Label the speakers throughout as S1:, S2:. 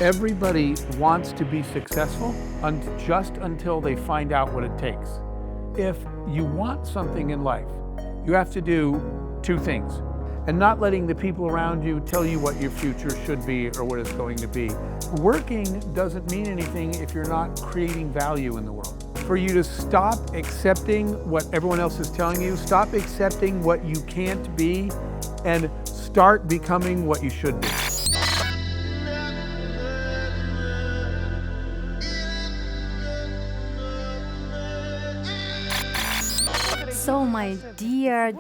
S1: Everybody wants to be successful just until they find out what it takes. If you want something in life, you have to do two things. And not letting the people around you tell you what your future should be or what it's going to be. Working doesn't mean anything if you're not creating value in the world. For you to stop accepting what everyone else is telling you, stop accepting what you can't be, and start becoming what you should be.
S2: So my dear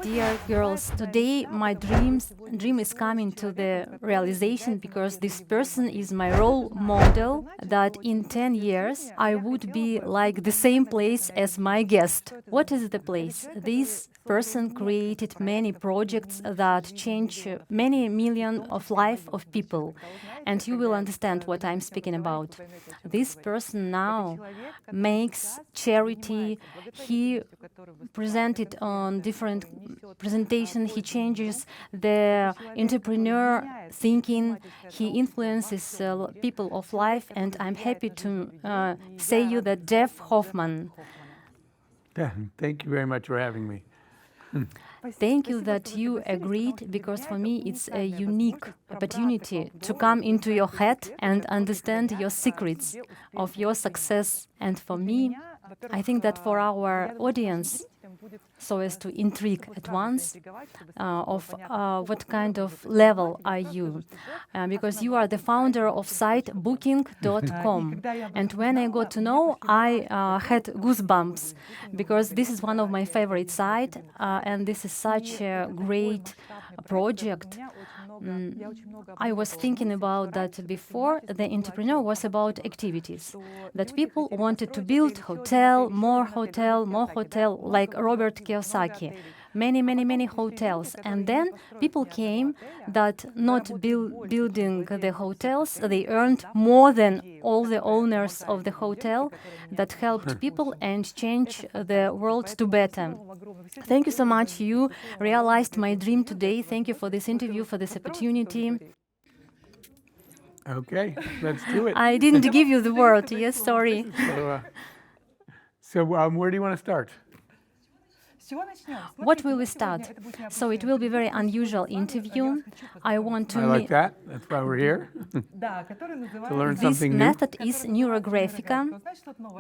S2: girls, today my dream is coming to the realization because this person is my role model that in 10 years I would be like the same place as my guest. What is the place? This person created many projects that change many million of life of people, and you will understand what I'm speaking about. This person now makes charity. He presented on different presentation. He changes the entrepreneur thinking. He influences people of life, and I'm happy to say you that Jeff Hoffman.
S1: Yeah, thank you very much for having me.
S2: Thank you that you agreed, because for me it's a unique opportunity to come into your head and understand your secrets of your success. And for me, I think that for our audience, so as to intrigue at once of what kind of level are you, because you are the founder of site booking.com, and when I got to know, I had goosebumps, because this is one of my favorite sites, and this is such a great project. I was thinking about that before. The entrepreneur was about activities, that people wanted to build hotel, like Robert Kiyosaki. Many hotels, and then people came that not building the hotels, they earned more than all the owners of the hotel, that helped people and changed the world to better. Thank you so much. You realized my dream today. Thank you for this interview, for this opportunity.
S1: Okay, let's do it.
S2: I didn't give you the word. Yes, sorry.
S1: So where do you want to start?
S2: What will we start? So it will be a very unusual interview. I want to...
S1: I like that. That's why we're here. To learn something new.
S2: This method is Neurographics.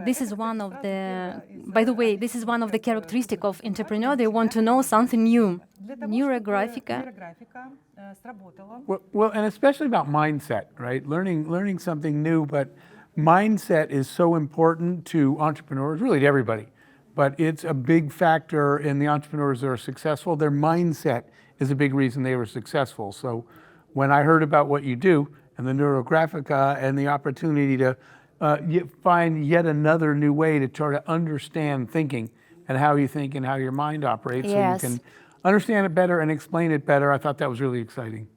S2: This is one of the... By the way, this is one of the characteristics of entrepreneur. They want to know something new. Neurographics.
S1: Well, and especially about mindset, right? Learning something new, but mindset is so important to entrepreneurs, really to everybody. But it's a big factor in the entrepreneurs that are successful. Their mindset is a big reason they were successful. So when I heard about what you do and the Neurographics and the opportunity to find yet another new way to try to understand thinking and how you think and how your mind operates,
S2: yes,
S1: so you can understand it better and explain it better, I thought that was really exciting.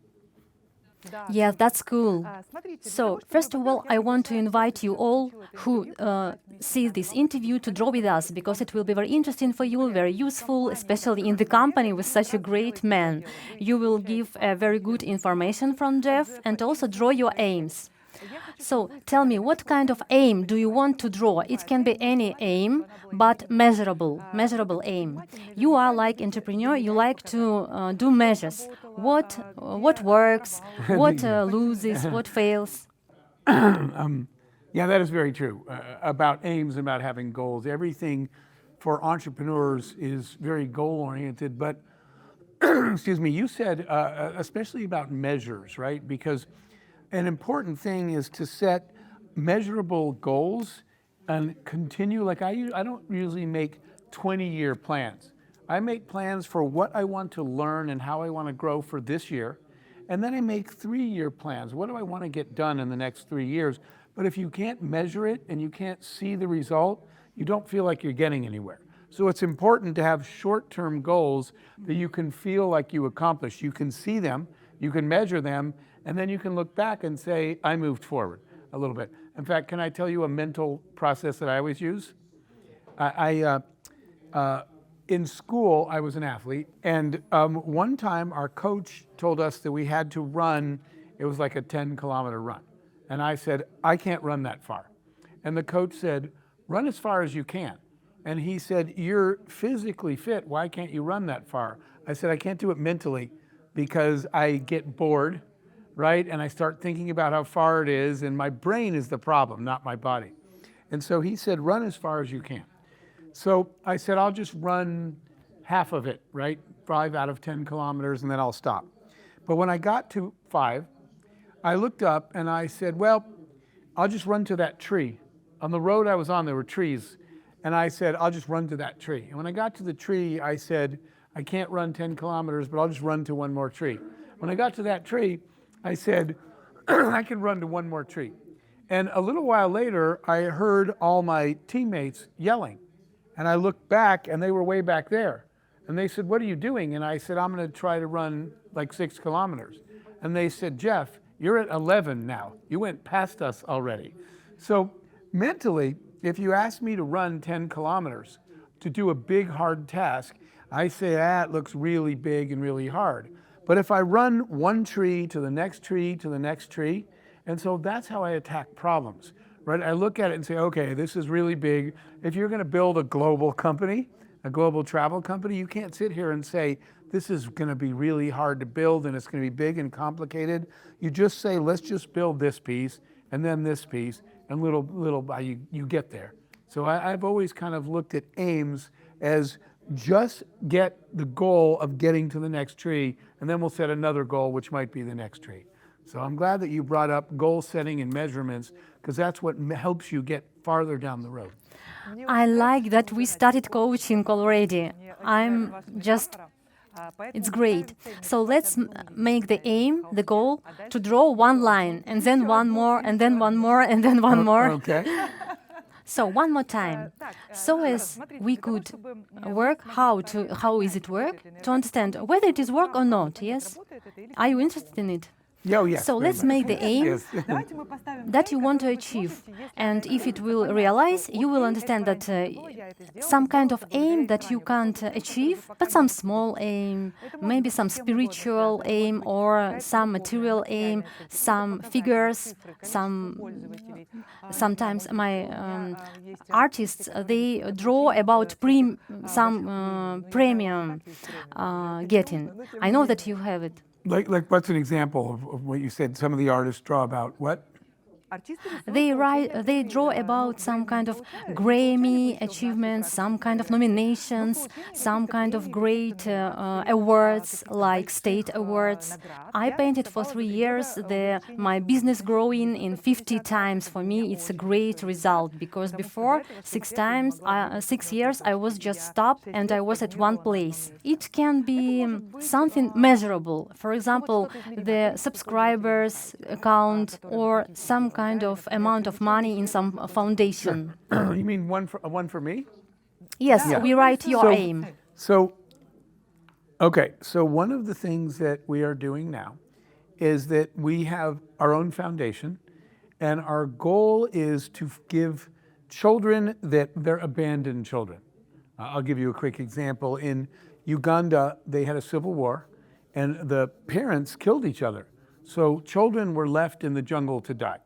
S2: Yeah, that's cool. So, first of all, I want to invite you all who see this interview to draw with us, because it will be very interesting for you, very useful, especially in the company with such a great man. You will give very good information from Jeff and also draw your aims. So, tell me, what kind of aim do you want to draw? It can be any aim, but measurable aim. You are like entrepreneur, you like to do measures. What works, what loses, what fails?
S1: Yeah, that is very true. About aims, about having goals. Everything for entrepreneurs is very goal-oriented, but, excuse me, you said especially about measures, right? Because an important thing is to set measurable goals and continue. Like I don't usually make 20-year plans. I make plans for what I want to learn and how I want to grow for this year. And then I make 3-year plans. What do I want to get done in the next 3 years? But if you can't measure it and you can't see the result, you don't feel like you're getting anywhere. So it's important to have short-term goals that you can feel like you accomplished. You can see them, you can measure them, and then you can look back and say, I moved forward a little bit. In fact, can I tell you a mental process that I always use? In school, I was an athlete, and one time our coach told us that we had to run, it was like a 10-kilometer run. And I said, I can't run that far. And the coach said, run as far as you can. And he said, you're physically fit. Why can't you run that far? I said, I can't do it mentally because I get bored, right? And I start thinking about how far it is, and my brain is the problem, not my body. And so he said, run as far as you can. So I said, I'll just run half of it, right? 5 out of 10 kilometers, and then I'll stop. But when I got to 5, I looked up and I said, well, I'll just run to that tree. On the road I was on, there were trees. And I said, I'll just run to that tree. And when I got to the tree, I said, I can't run 10 kilometers, but I'll just run to one more tree. When I got to that tree, I said, I can run to one more tree. And a little while later, I heard all my teammates yelling. And I looked back, and they were way back there. And they said, what are you doing? And I said, I'm going to try to run like 6 kilometers. And they said, Jeff, you're at 11 now. You went past us already. So mentally, if you ask me to run 10 kilometers to do a big, hard task, I say, it looks really big and really hard. But if I run one tree to the next tree to the next tree, and so that's how I attack problems, right? I look at it and say, okay, this is really big. If you're going to build a global company, a global travel company, you can't sit here and say, this is going to be really hard to build and it's going to be big and complicated. You just say, let's just build this piece and then this piece, and little by you get there. So I've always kind of looked at aims as just get the goal of getting to the next tree, and then we'll set another goal, which might be the next tree. So I'm glad that you brought up goal setting and measurements, because that's what helps you get farther down the road.
S2: I like that we started coaching already. It's great. So let's make the aim, the goal, to draw one line, and then one more, and then one more, and then one more.
S1: Okay.
S2: So one more time, so as we could work, how is it work, to understand whether it is work or not, yes? Are you interested in it?
S1: Oh, yes.
S2: So let's make the aim
S1: Yes.
S2: that you want to achieve. And if it will realize, you will understand that some kind of aim that you can't achieve, but some small aim, maybe some spiritual aim or some material aim, some figures, sometimes my artists, they draw about some premium getting. I know that you have it.
S1: Like what's an example of what you said? Some of the artists draw about what?
S2: They draw about some kind of Grammy achievements, some kind of nominations, some kind of great awards like state awards. I painted for 3 years. My business growing in 50 times. For me, it's a great result because before 6 years I was just stopped and I was at one place. It can be something measurable. For example, the subscribers count or some kind of amount of money in some foundation.
S1: You mean one for me?
S2: Yes, we write your aim.
S1: So one of the things that we are doing now is that we have our own foundation, and our goal is to give children that they're abandoned children. I'll give you a quick example. In Uganda, they had a civil war, and the parents killed each other. So children were left in the jungle to die.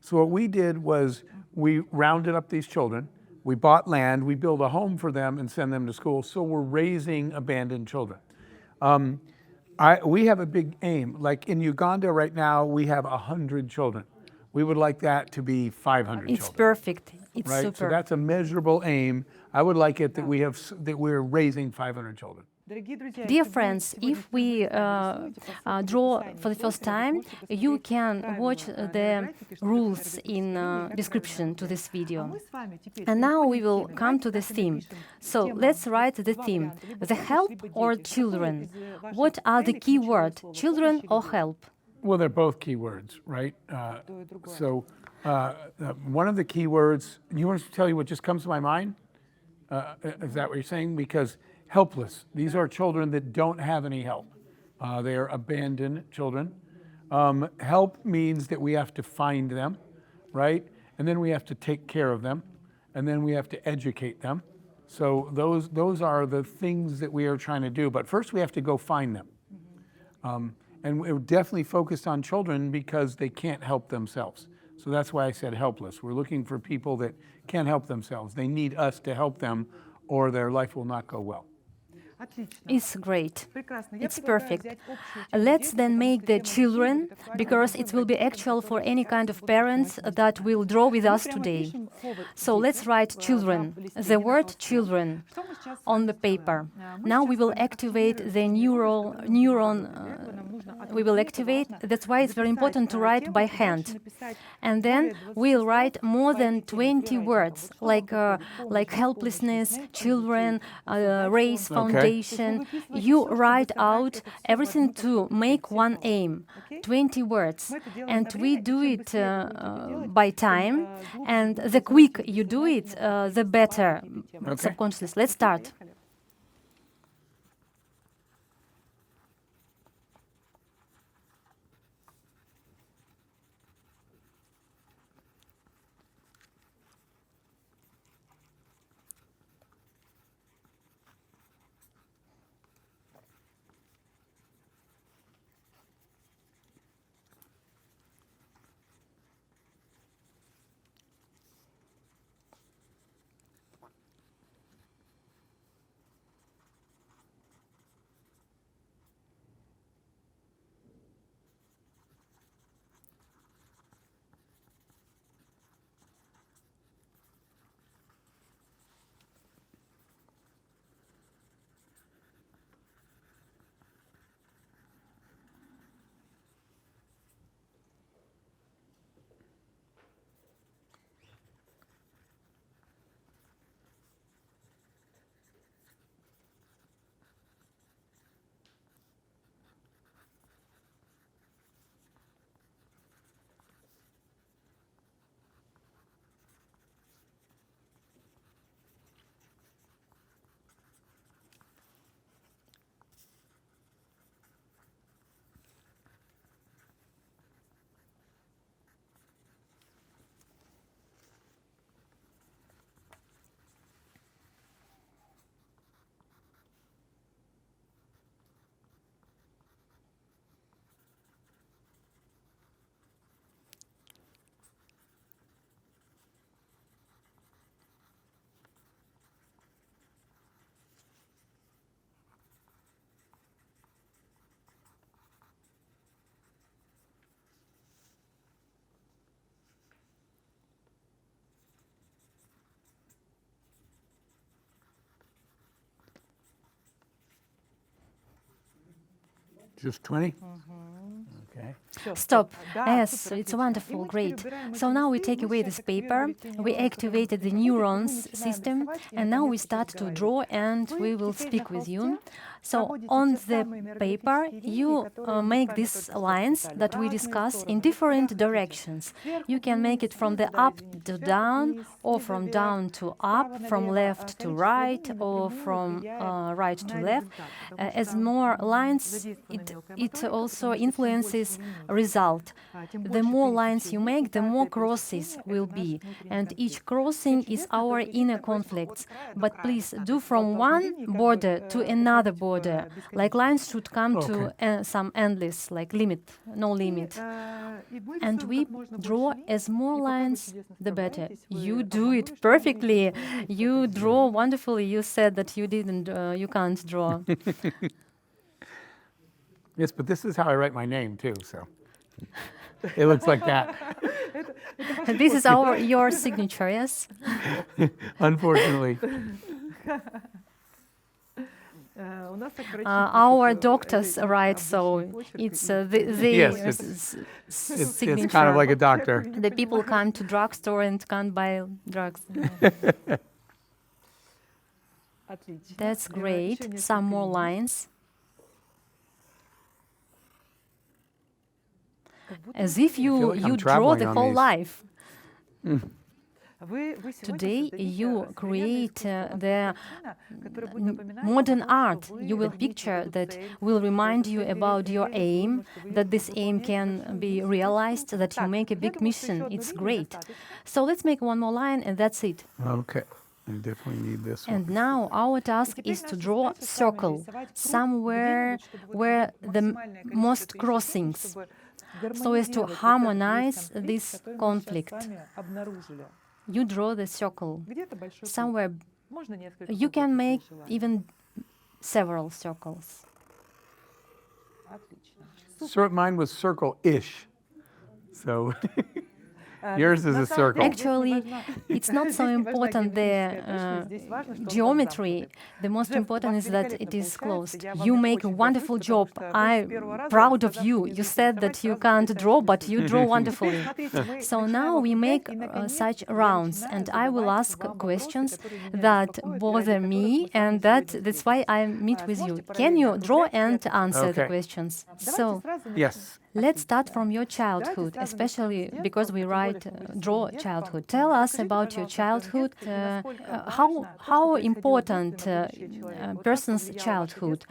S1: So what we did was we rounded up these children, we bought land, we built a home for them and send them to school. So we're raising abandoned children. We have a big aim. Like in Uganda right now, we have 100 children. We would like that to be 500
S2: It's
S1: children.
S2: perfect. It's
S1: right?
S2: super.
S1: So that's a measurable aim. I would like it that we're raising 500 children.
S2: Dear friends, if we draw for the first time, you can watch the rules in description to this video. And now we will come to the theme. So let's write the theme. The help or children? What are the key words, children or help?
S1: Well, they're both key words, right? One of the key words, you want to tell you what just comes to my mind? Is that what you're saying? Because helpless. These are children that don't have any help. They are abandoned children. Help means that we have to find them, right? And then we have to take care of them. And then we have to educate them. So those are the things that we are trying to do. But first we have to go find them. And we're definitely focused on children because they can't help themselves. So that's why I said helpless. We're looking for people that can't help themselves. They need us to help them, or their life will not go well.
S2: It's great. It's perfect. Let's then make the children, because it will be actual for any kind of parents that will draw with us today. So let's write children, the word children, on the paper. Now we will activate the neuron. We will activate. That's why it's very important to write by hand. And then we'll write more than 20 words, like helplessness, children, race, foundation. You write out everything to make one aim, 20 words. And we do it by time. And the quicker you do it, the better, subconsciously. Let's start.
S1: Just 20? Okay.
S2: Stop. Yes, it's wonderful, great. So now we take away this paper, we activated the neurons system, and now we start to draw and we will speak with you. So on the paper, you make these lines that we discuss in different directions. You can make it from the up to down, or from down to up, from left to right, or from right to left. As more lines, it also influences result. The more lines you make, the more crosses will be. And each crossing is our inner conflicts. But please do from one border to another border. Like lines should come to some endless, like limit, no limit. And we draw as more lines, the better. You do it perfectly. You draw wonderfully. You said that you didn't, you can't draw.
S1: Yes, but this is how I write my name too, so it looks like that.
S2: This is your signature, yes?
S1: Unfortunately.
S2: Our doctors write, so it's
S1: yes,
S2: signature.
S1: it's kind of like a doctor.
S2: The people come to drugstore and can't buy drugs. That's great. Some more lines. As if you draw the whole life. Today you create the modern art. You will picture that will remind you about your aim, that this aim can be realized, that you make a big mission. It's great. So let's make one more line and that's it.
S1: Okay. I definitely need this one.
S2: And now our task is to draw a circle somewhere where the most crossings. so as to harmonize this conflict. You draw the circle. Somewhere you can make even several circles.
S1: So mine was circle-ish. So yours is a circle.
S2: Actually, it's not so important the geometry. The most important is that it is closed. You make a wonderful job. I'm proud of you. You said that you can't draw, but you draw wonderfully. So now we make such rounds, and I will ask questions that bother me, and that's why I meet with you. Can you draw and answer the questions? So
S1: Yes.
S2: let's start from your childhood, especially because we draw childhood. Tell us about your childhood. How important person's childhood?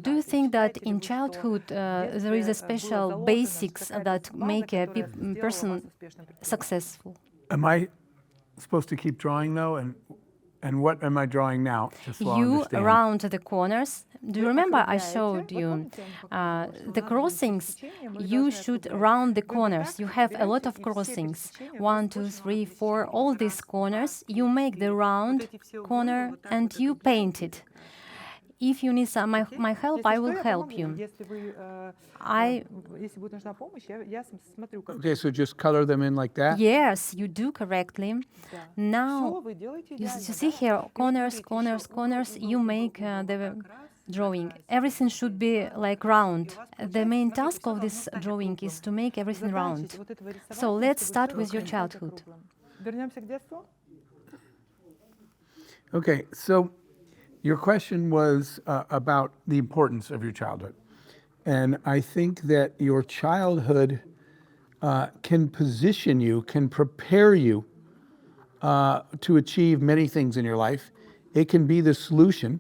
S2: Do you think that in childhood there is a special basics that make a person successful?
S1: Am I supposed to keep drawing though? And what am I drawing now? Just so I
S2: You
S1: understand.
S2: round the corners. Do you remember I showed you the crossings? You should round the corners. You have a lot of crossings. 1, 2, 3, 4, all these corners. You make the round corner and you paint it. If you need my help, I will help you.
S1: Okay, so just color them in like that?
S2: Yes, you do correctly. Now, you see here, corners, corners, corners, you make the drawing. Everything should be like round. The main task of this drawing is to make everything round. So let's start with your childhood.
S1: Okay, so your question was about the importance of your childhood. And I think that your childhood can position you, can prepare you to achieve many things in your life. It can be the solution.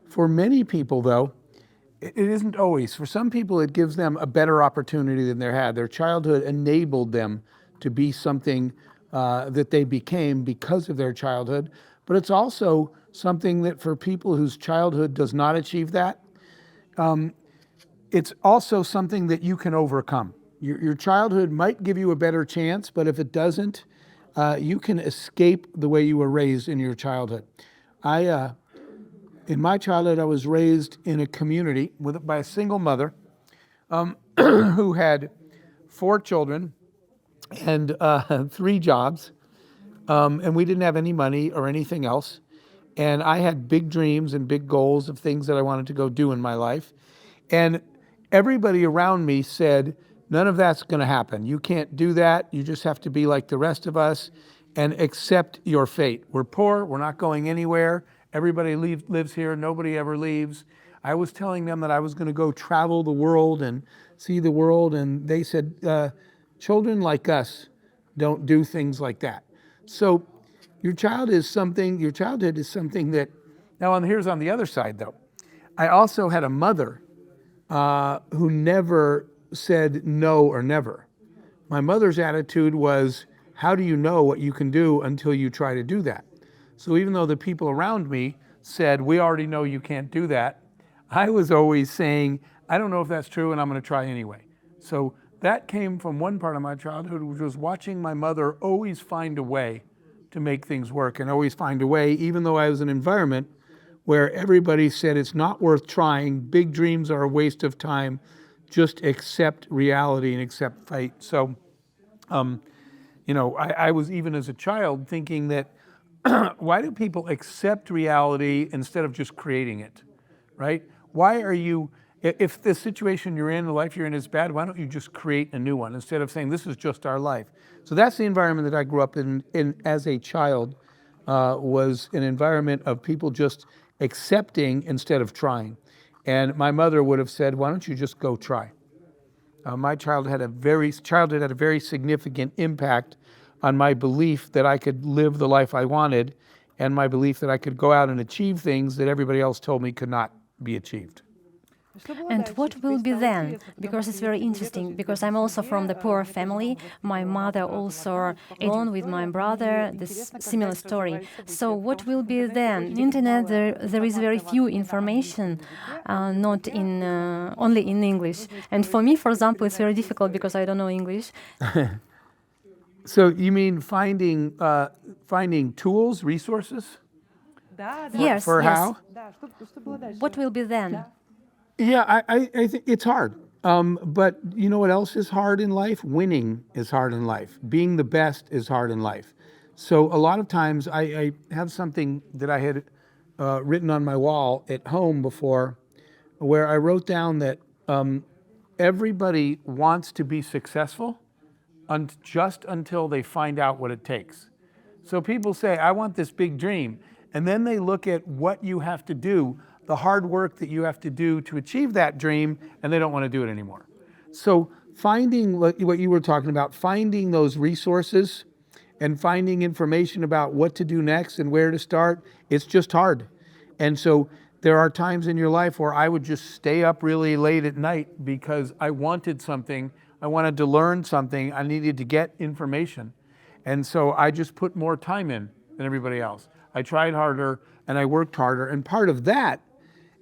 S1: For many people, though, it isn't always. For some people, it gives them a better opportunity than they had. Their childhood enabled them to be something that they became because of their childhood. But it's also something that for people whose childhood does not achieve that, it's also something that you can overcome. Your childhood might give you a better chance, but if it doesn't, you can escape the way you were raised in your childhood. In my childhood, I was raised in a community by a single mother who had 4 children and 3 jobs, and we didn't have any money or anything else. And I had big dreams and big goals of things that I wanted to go do in my life. And everybody around me said, none of that's going to happen. You can't do that. You just have to be like the rest of us and accept your fate. We're poor. We're not going anywhere. Everybody lives here. Nobody ever leaves. I was telling them that I was going to go travel the world and see the world. And they said, children like us don't do things like that. So your childhood is something that, now here's on the other side though. I also had a mother who never said no or never. My mother's attitude was, how do you know what you can do until you try to do that? So even though the people around me said, we already know you can't do that, I was always saying, I don't know if that's true and I'm going to try anyway. So that came from one part of my childhood, which was watching my mother always find a way to make things work and always find a way, even though I was in an environment where everybody said it's not worth trying, big dreams are a waste of time, just accept reality and accept fate. So, I was even as a child thinking that why do people accept reality instead of just creating it, right? Why are you, if the situation you're in, the life you're in is bad, why don't you just create a new one instead of saying this is just our life? So that's the environment that I grew up in as a child, was an environment of people just accepting instead of trying. And my mother would have said, why don't you just go try? My childhood had a very significant impact on my belief that I could live the life I wanted and my belief that I could go out and achieve things that everybody else told me could not be achieved.
S2: And what will be then? Because it's very interesting, because I'm also from the poor family. My mother also alone with my brother, this similar story. So what will be then? Internet, there is very few information, not in only in English. And for me, for example, it's very difficult because I don't know English.
S1: So you mean finding tools, resources?
S2: Yes,
S1: For
S2: yes.
S1: how?
S2: What will be then?
S1: Yeah, I think it's hard. But you know what else is hard in life? Winning is hard in life. Being the best is hard in life. So a lot of times I have something that I had written on my wall at home before, where I wrote down that everybody wants to be successful just until they find out what it takes. So people say, I want this big dream. And then they look at what you have to do, the hard work that you have to do to achieve that dream, and they don't want to do it anymore. So finding what you were talking about, finding those resources and finding information about what to do next and where to start, it's just hard. And so there are times in your life where I would just stay up really late at night because I wanted something, I wanted to learn something, I needed to get information. And so I just put more time in than everybody else. I tried harder and I worked harder. And part of that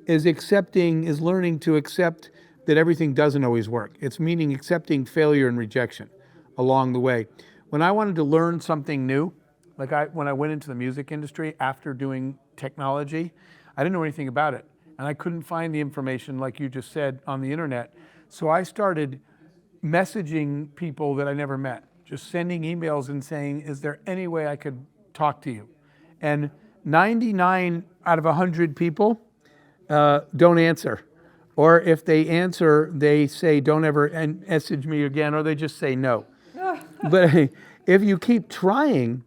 S1: is learning to accept that everything doesn't always work. It's meaning accepting failure and rejection along the way. When I wanted to learn something new, when I went into the music industry after doing technology, I didn't know anything about it. And I couldn't find the information, like you just said, on the internet. So I started messaging people that I never met, just sending emails and saying, is there any way I could talk to you? And 99 out of 100 people don't answer. Or if they answer, they say, don't ever message me again, or they just say no. But if you keep trying,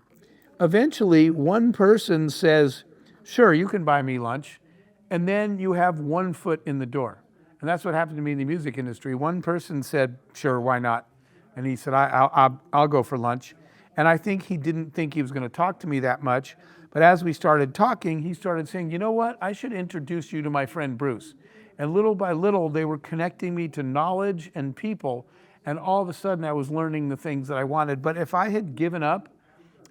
S1: eventually one person says, sure, you can buy me lunch. And then you have one foot in the door. And that's what happened to me in the music industry. One person said, sure, why not? And he said, I'll go for lunch. And I think he didn't think he was going to talk to me that much. But as we started talking, he started saying, you know what? I should introduce you to my friend Bruce. And little by little, they were connecting me to knowledge and people. And all of a sudden, I was learning the things that I wanted. But if I had given up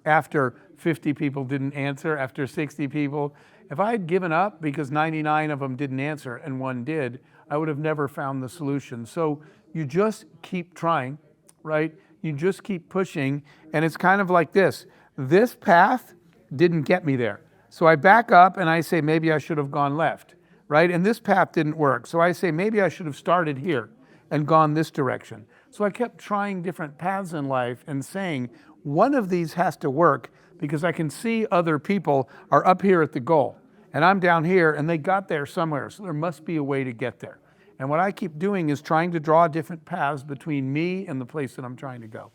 S1: after 50 people didn't answer, after 60 people, if I had given up because 99 of them didn't answer and one did, I would have never found the solution. So you just keep trying, right? You just keep pushing. And it's kind of like this. This path didn't get me there. So I back up and I say, maybe I should have gone left, right? And this path didn't work. So I say, maybe I should have started here and gone this direction. So I kept trying different paths in life and saying, one of these has to work because I can see other people are up here at the goal and I'm down here and they got there somewhere. So there must be a way to get there. And what I keep doing is trying to draw different paths between me and the place that I'm trying to go.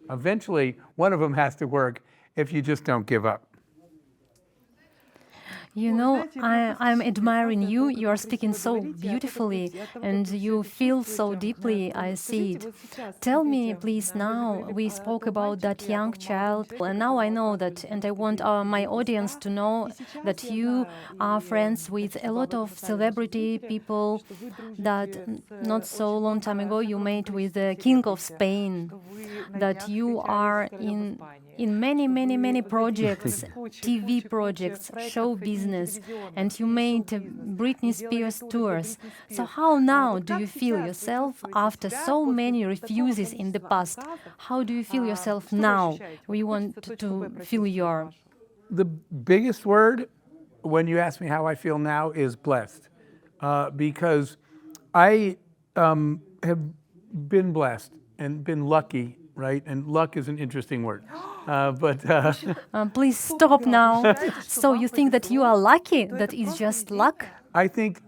S1: Eventually, one of them has to work if you just don't give up.
S2: You know, I'm admiring you. You are speaking so beautifully and you feel so deeply. I see it. Tell me, please, now, we spoke about that young child, and now I know that, and I want my audience to know that you are friends with a lot of celebrity people that not so long time ago you made with the King of Spain, that you are in many projects, TV projects, show business, and you made Britney Spears tours. So how now do you feel yourself after so many refuses in the past? How do you feel yourself now? We want to feel your...
S1: The biggest word when you ask me how I feel now is blessed, because I have been blessed and been lucky, right? And luck is an interesting word.
S2: Please stop now. So you think that you are lucky, that is just luck?
S1: I think,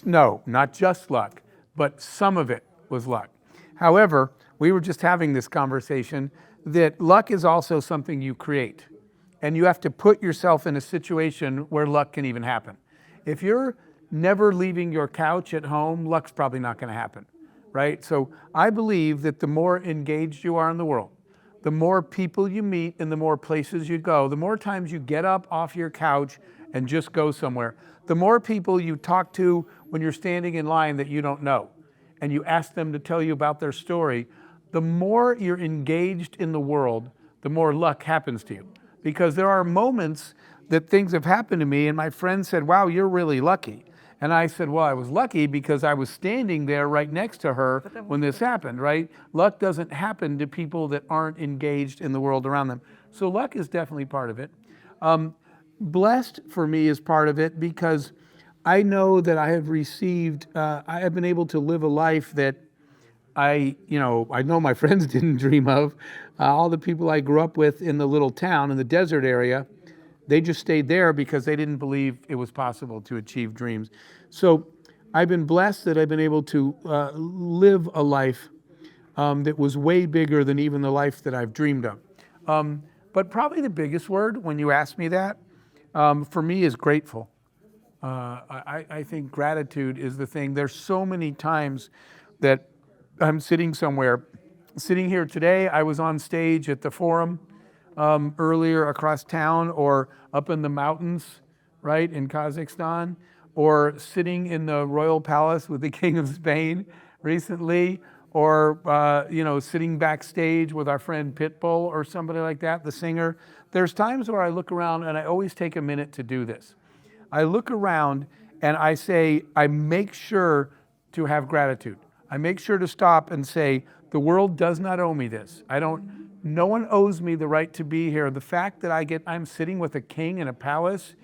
S1: no, not just luck, but some of it was luck. However, we were just having this conversation that luck is also something you create. And you have to put yourself in a situation where luck can even happen. If you're never leaving your couch at home, luck's probably not going to happen, right? So I believe that the more engaged you are in the world, the more people you meet and the more places you go, the more times you get up off your couch and just go somewhere, the more people you talk to when you're standing in line that you don't know, and you ask them to tell you about their story, the more you're engaged in the world, the more luck happens to you. Because there are moments that things have happened to me and my friend said, wow, you're really lucky. And I said, well, I was lucky because I was standing there right next to her when this happened, right? Luck doesn't happen to people that aren't engaged in the world around them. So luck is definitely part of it. Blessed for me is part of it because I know that I have received, I have been able to live a life that I know my friends didn't dream of. All the people I grew up with in the little town in the desert area, they just stayed there because they didn't believe it was possible to achieve dreams. So I've been blessed that I've been able to live a life that was way bigger than even the life that I've dreamed of. But probably the biggest word when you ask me that, for me, is grateful. I think gratitude is the thing. There's so many times that I'm sitting somewhere. Sitting here today, I was on stage at the Forum earlier across town, or up in the mountains, right, in Kazakhstan, or sitting in the Royal Palace with the King of Spain recently, or sitting backstage with our friend Pitbull or somebody like that, the singer. There's times where I look around, and I always take a minute to do this. I look around and I make sure to have gratitude. I make sure to stop and say, the world does not owe me this. No one owes me the right to be here. The fact that I'm sitting with a king in a palace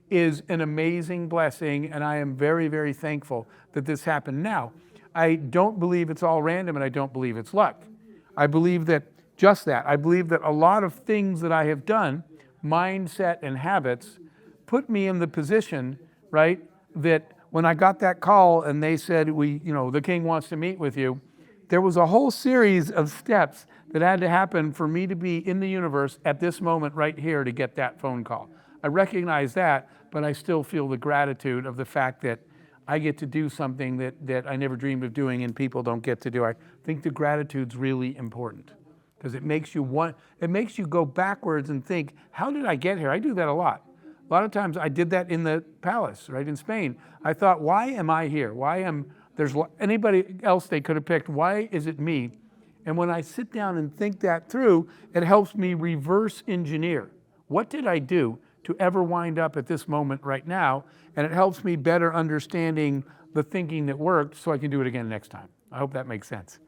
S1: is an amazing blessing, and I am very, very thankful that this happened. Now, I don't believe it's all random, and I don't believe it's luck. I believe that just that. I believe that a lot of things that I have done, mindset and habits, put me in the position, right, that when I got that call and they said, the king wants to meet with you, there was a whole series of steps that had to happen for me to be in the universe at this moment right here to get that phone call. I recognize that, but I still feel the gratitude of the fact that I get to do something that I never dreamed of doing and people don't get to do. I think the gratitude's really important because it makes you go backwards and think, how did I get here? I do that a lot. A lot of times I did that in the palace, right, in Spain. I thought, why am I here? There's anybody else they could have picked. Why is it me? And when I sit down and think that through, it helps me reverse engineer. What did I do to ever wind up at this moment right now? And it helps me better understanding the thinking that worked so I can do it again next time. I hope that makes sense.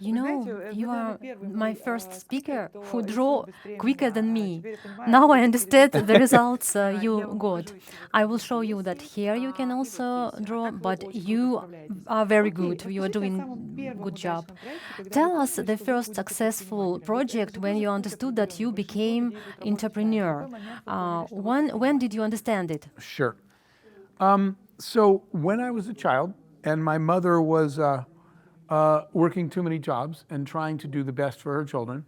S2: You know, you are my first speaker who draw quicker than me. Now I understand the results you got. I will show you that here you can also draw, but you are very good. You are doing good job. Tell us the first successful project when you understood that you became entrepreneur. When did you understand it?
S1: Sure. So when I was a child and my mother was working too many jobs and trying to do the best for her children.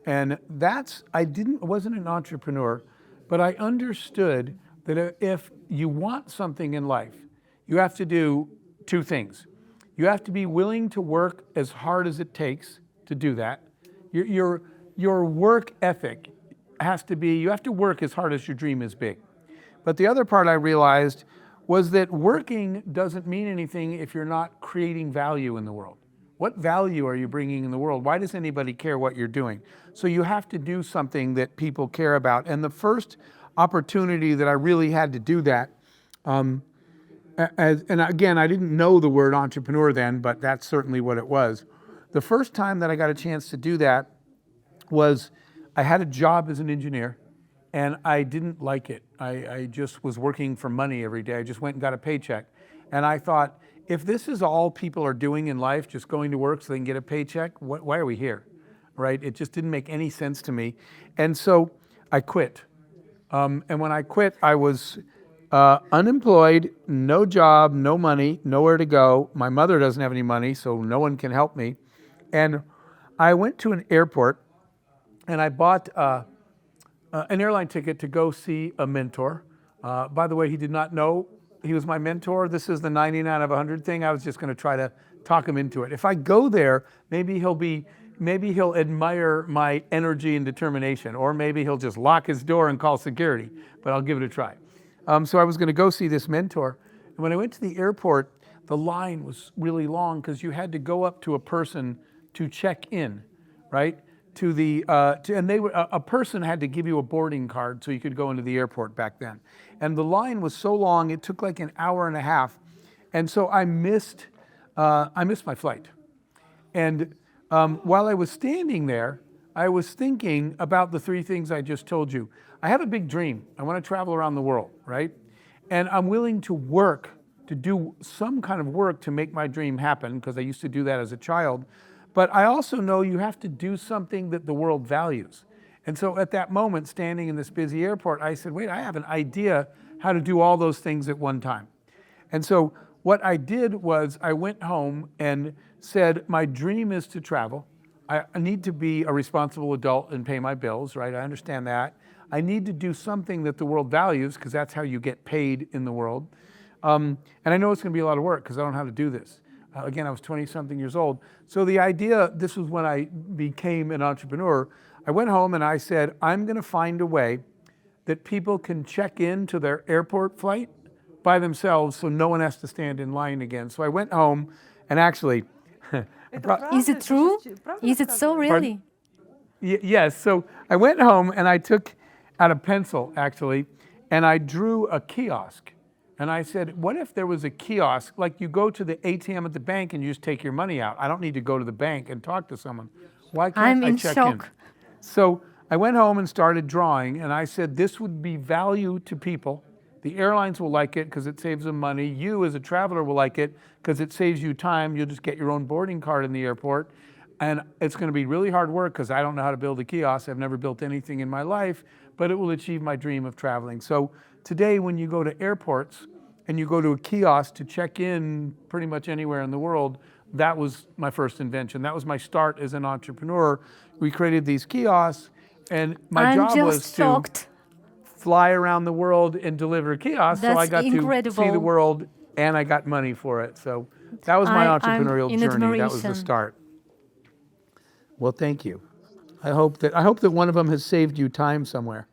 S1: And I wasn't an entrepreneur, but I understood that if you want something in life, you have to do two things. You have to be willing to work as hard as it takes to do that. Your work ethic has to be, you have to work as hard as your dream is big. But the other part I realized was that working doesn't mean anything if you're not creating value in the world. What value are you bringing in the world? Why does anybody care what you're doing? So you have to do something that people care about. And the first opportunity that I really had to do that, and again, I didn't know the word entrepreneur then, but that's certainly what it was. The first time that I got a chance to do that was I had a job as an engineer, and I didn't like it. I just was working for money every day. I just went and got a paycheck. And I thought, if this is all people are doing in life, just going to work so they can get a paycheck, why are we here, right? It just didn't make any sense to me. And so I quit. And when I quit, I was unemployed, no job, no money, nowhere to go. My mother doesn't have any money, so no one can help me. And I went to an airport, and I bought an airline ticket to go see a mentor. By the way, he did not know he was my mentor. This is the 99 of 100 thing. I was just going to try to talk him into it. If I go there, maybe he'll be maybe he'll admire my energy and determination, or maybe he'll just lock his door and call security, but I'll give it a try. So I was going to go see this mentor. And when I went to the airport, the line was really long because you had to go up to a person to check in, right? And a person had to give you a boarding card so you could go into the airport back then. And the line was so long, it took like an hour and a half. And so I missed my flight. And while I was standing there, I was thinking about the three things I just told you. I have a big dream. I want to travel around the world, right? And I'm willing to work, to do some kind of work to make my dream happen, because I used to do that as a child. But I also know you have to do something that the world values. And so at that moment, standing in this busy airport, I said, wait, I have an idea how to do all those things at one time. And so what I did was I went home and said, my dream is to travel. I need to be a responsible adult and pay my bills, right? I understand that. I need to do something that the world values, because that's how you get paid in the world. And I know it's going to be a lot of work because I don't know how to do this. Again, I was 20-something years old. So the idea, this was when I became an entrepreneur, I went home and I said, I'm going to find a way that people can check in to their airport flight by themselves so no one has to stand in line again. So I went home and actually...
S2: Is it true? Is it so really?
S1: Yes. So I went home and I took out a pencil, actually, and I drew a kiosk. And I said, what if there was a kiosk, like you go to the ATM at the bank and you just take your money out? I don't need to go to the bank and talk to someone. Why can't I check in? So I went home and started drawing, and I said, this would be value to people. The airlines will like it because it saves them money. You as a traveler will like it because it saves you time. You'll just get your own boarding card in the airport. And it's going to be really hard work because I don't know how to build a kiosk. I've never built anything in my life, but it will achieve my dream of traveling. So today when you go to airports and you go to a kiosk to check in pretty much anywhere in the world, that was my first invention. That was my start as an entrepreneur. We created these kiosks, and my job was to fly around the world and deliver kiosks. So I got to see the world, and I got money for it. So that was my entrepreneurial journey. That was the start. Well, thank you. I hope that one of them has saved you time somewhere.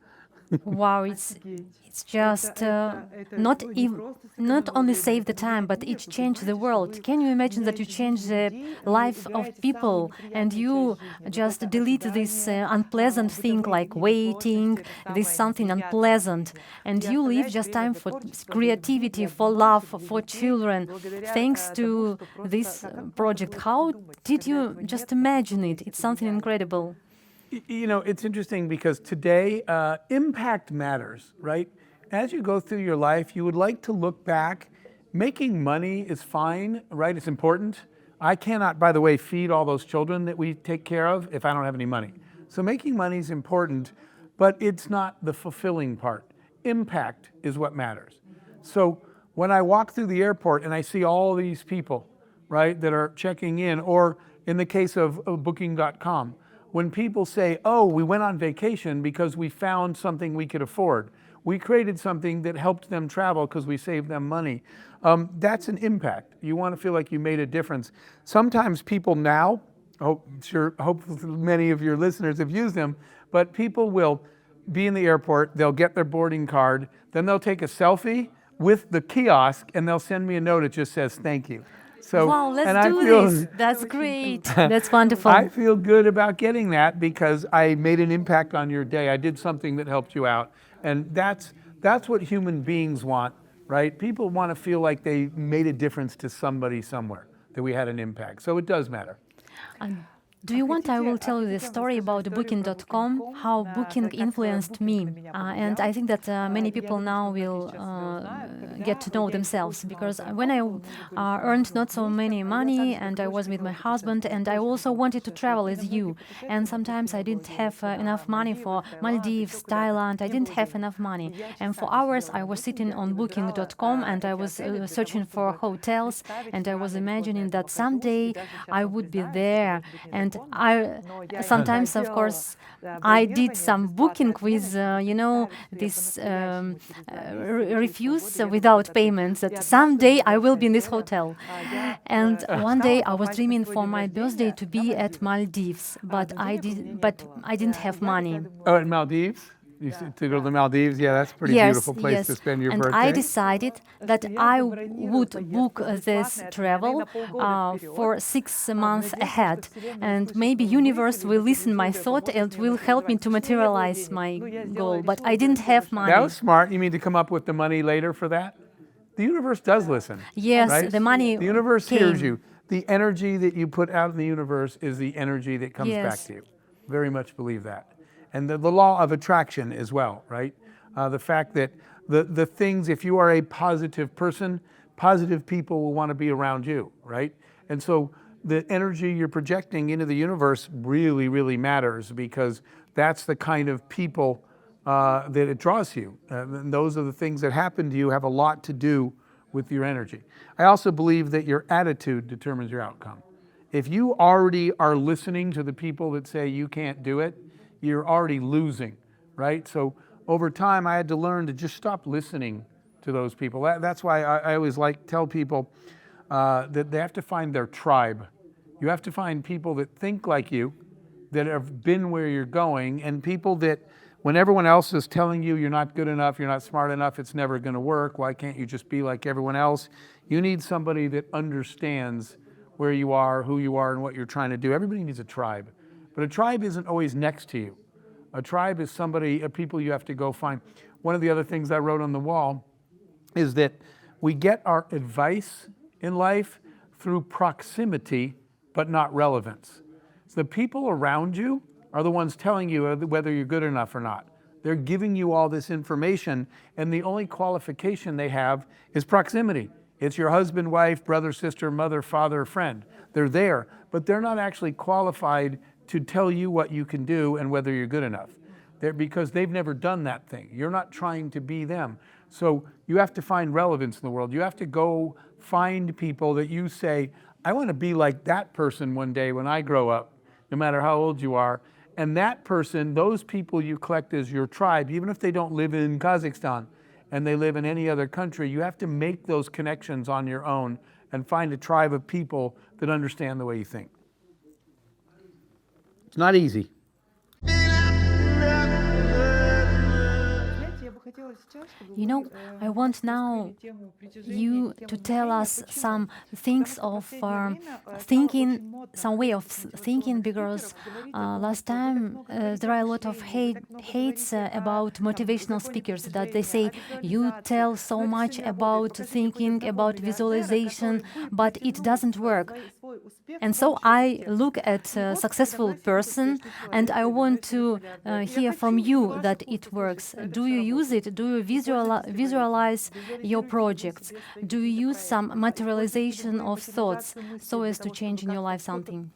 S2: Wow, it's just not only save the time, but it changed the world. Can you imagine that you change the life of people and you just delete this unpleasant thing like waiting, this something unpleasant, and you leave just time for creativity, for love, for children. Thanks to this project, how did you just imagine it? It's something incredible.
S1: You know, it's interesting because today impact matters, right? As you go through your life, you would like to look back. Making money is fine, right? It's important. I cannot, by the way, feed all those children that we take care of if I don't have any money. So making money is important, but it's not the fulfilling part. Impact is what matters. So when I walk through the airport and I see all these people, right, that are checking in, or in the case of Booking.com, when people say, oh, we went on vacation because we found something we could afford. We created something that helped them travel because we saved them money. That's an impact. You want to feel like you made a difference. Sometimes people now, hopefully many of your listeners have used them, but people will be in the airport, they'll get their boarding card, then they'll take a selfie with the kiosk and they'll send me a note that just says, thank you. So,
S2: wow, let's do this. That's great. That's wonderful.
S1: I feel good about getting that because I made an impact on your day. I did something that helped you out. And that's what human beings want, right? People want to feel like they made a difference to somebody somewhere, that we had an impact. So it does matter.
S2: Do you want I will tell you the story about Booking.com, how Booking influenced me. And I think that many people now will get to know themselves, because when I earned not so many money and I was with my husband and I also wanted to travel as you, and sometimes I didn't have enough money for Maldives, Thailand, I didn't have enough money. And for hours I was sitting on Booking.com and I was searching for hotels, and I was imagining that someday I would be there and And I sometimes, of course, I did some booking with, this refuse without payments, that someday I will be in this hotel. And one day I was dreaming for my birthday to be at Maldives, but I didn't have money.
S1: Oh, in Maldives? You said to go to the Maldives? Yeah, that's a pretty beautiful place to spend your birthday.
S2: And I decided that I would book this travel for 6 months ahead. And maybe universe will listen my thought and will help me to materialize my goal. But I didn't have money.
S1: That was smart. You mean to come up with the money later for that? The universe does listen.
S2: Yes,
S1: right?
S2: the money
S1: The universe
S2: came.
S1: hears you. The energy that you put out in the universe is the energy that comes back to you. Very much believe that. And the law of attraction as well, right? The fact that the things, if you are a positive person, positive people will want to be around you, right? And so the energy you're projecting into the universe really, really matters, because that's the kind of people that it draws you. And those are the things that happen to you have a lot to do with your energy. I also believe that your attitude determines your outcome. If you already are listening to the people that say you can't do it, you're already losing, right? So over time, I had to learn to just stop listening to those people. That's why I always tell people that they have to find their tribe. You have to find people that think like you, that have been where you're going, and people that when everyone else is telling you you're not good enough, you're not smart enough, it's never going to work, why can't you just be like everyone else? You need somebody that understands where you are, who you are, and what you're trying to do. Everybody needs a tribe. But a tribe isn't always next to you. A tribe is people you have to go find. One of the other things I wrote on the wall is that we get our advice in life through proximity, but not relevance. So the people around you are the ones telling you whether you're good enough or not. They're giving you all this information, and the only qualification they have is proximity. It's your husband, wife, brother, sister, mother, father, friend. They're there, but they're not actually qualified to tell you what you can do and whether you're good enough. Because they've never done that thing. You're not trying to be them. So you have to find relevance in the world. You have to go find people that you say, I want to be like that person one day when I grow up, no matter how old you are. And that person, those people you collect as your tribe, even if they don't live in Kazakhstan and they live in any other country, you have to make those connections on your own and find a tribe of people that understand the way you think. It's not easy.
S2: I want now you to tell us some things of thinking, some way of thinking, because last time there are a lot of hates about motivational speakers, that they say you tell so much about thinking, about visualization, but it doesn't work. And so I look at a successful person and I want to hear from you that it works. Do you use it? Do you visualize your projects? Do you use some materialization of thoughts so as to change in your life something?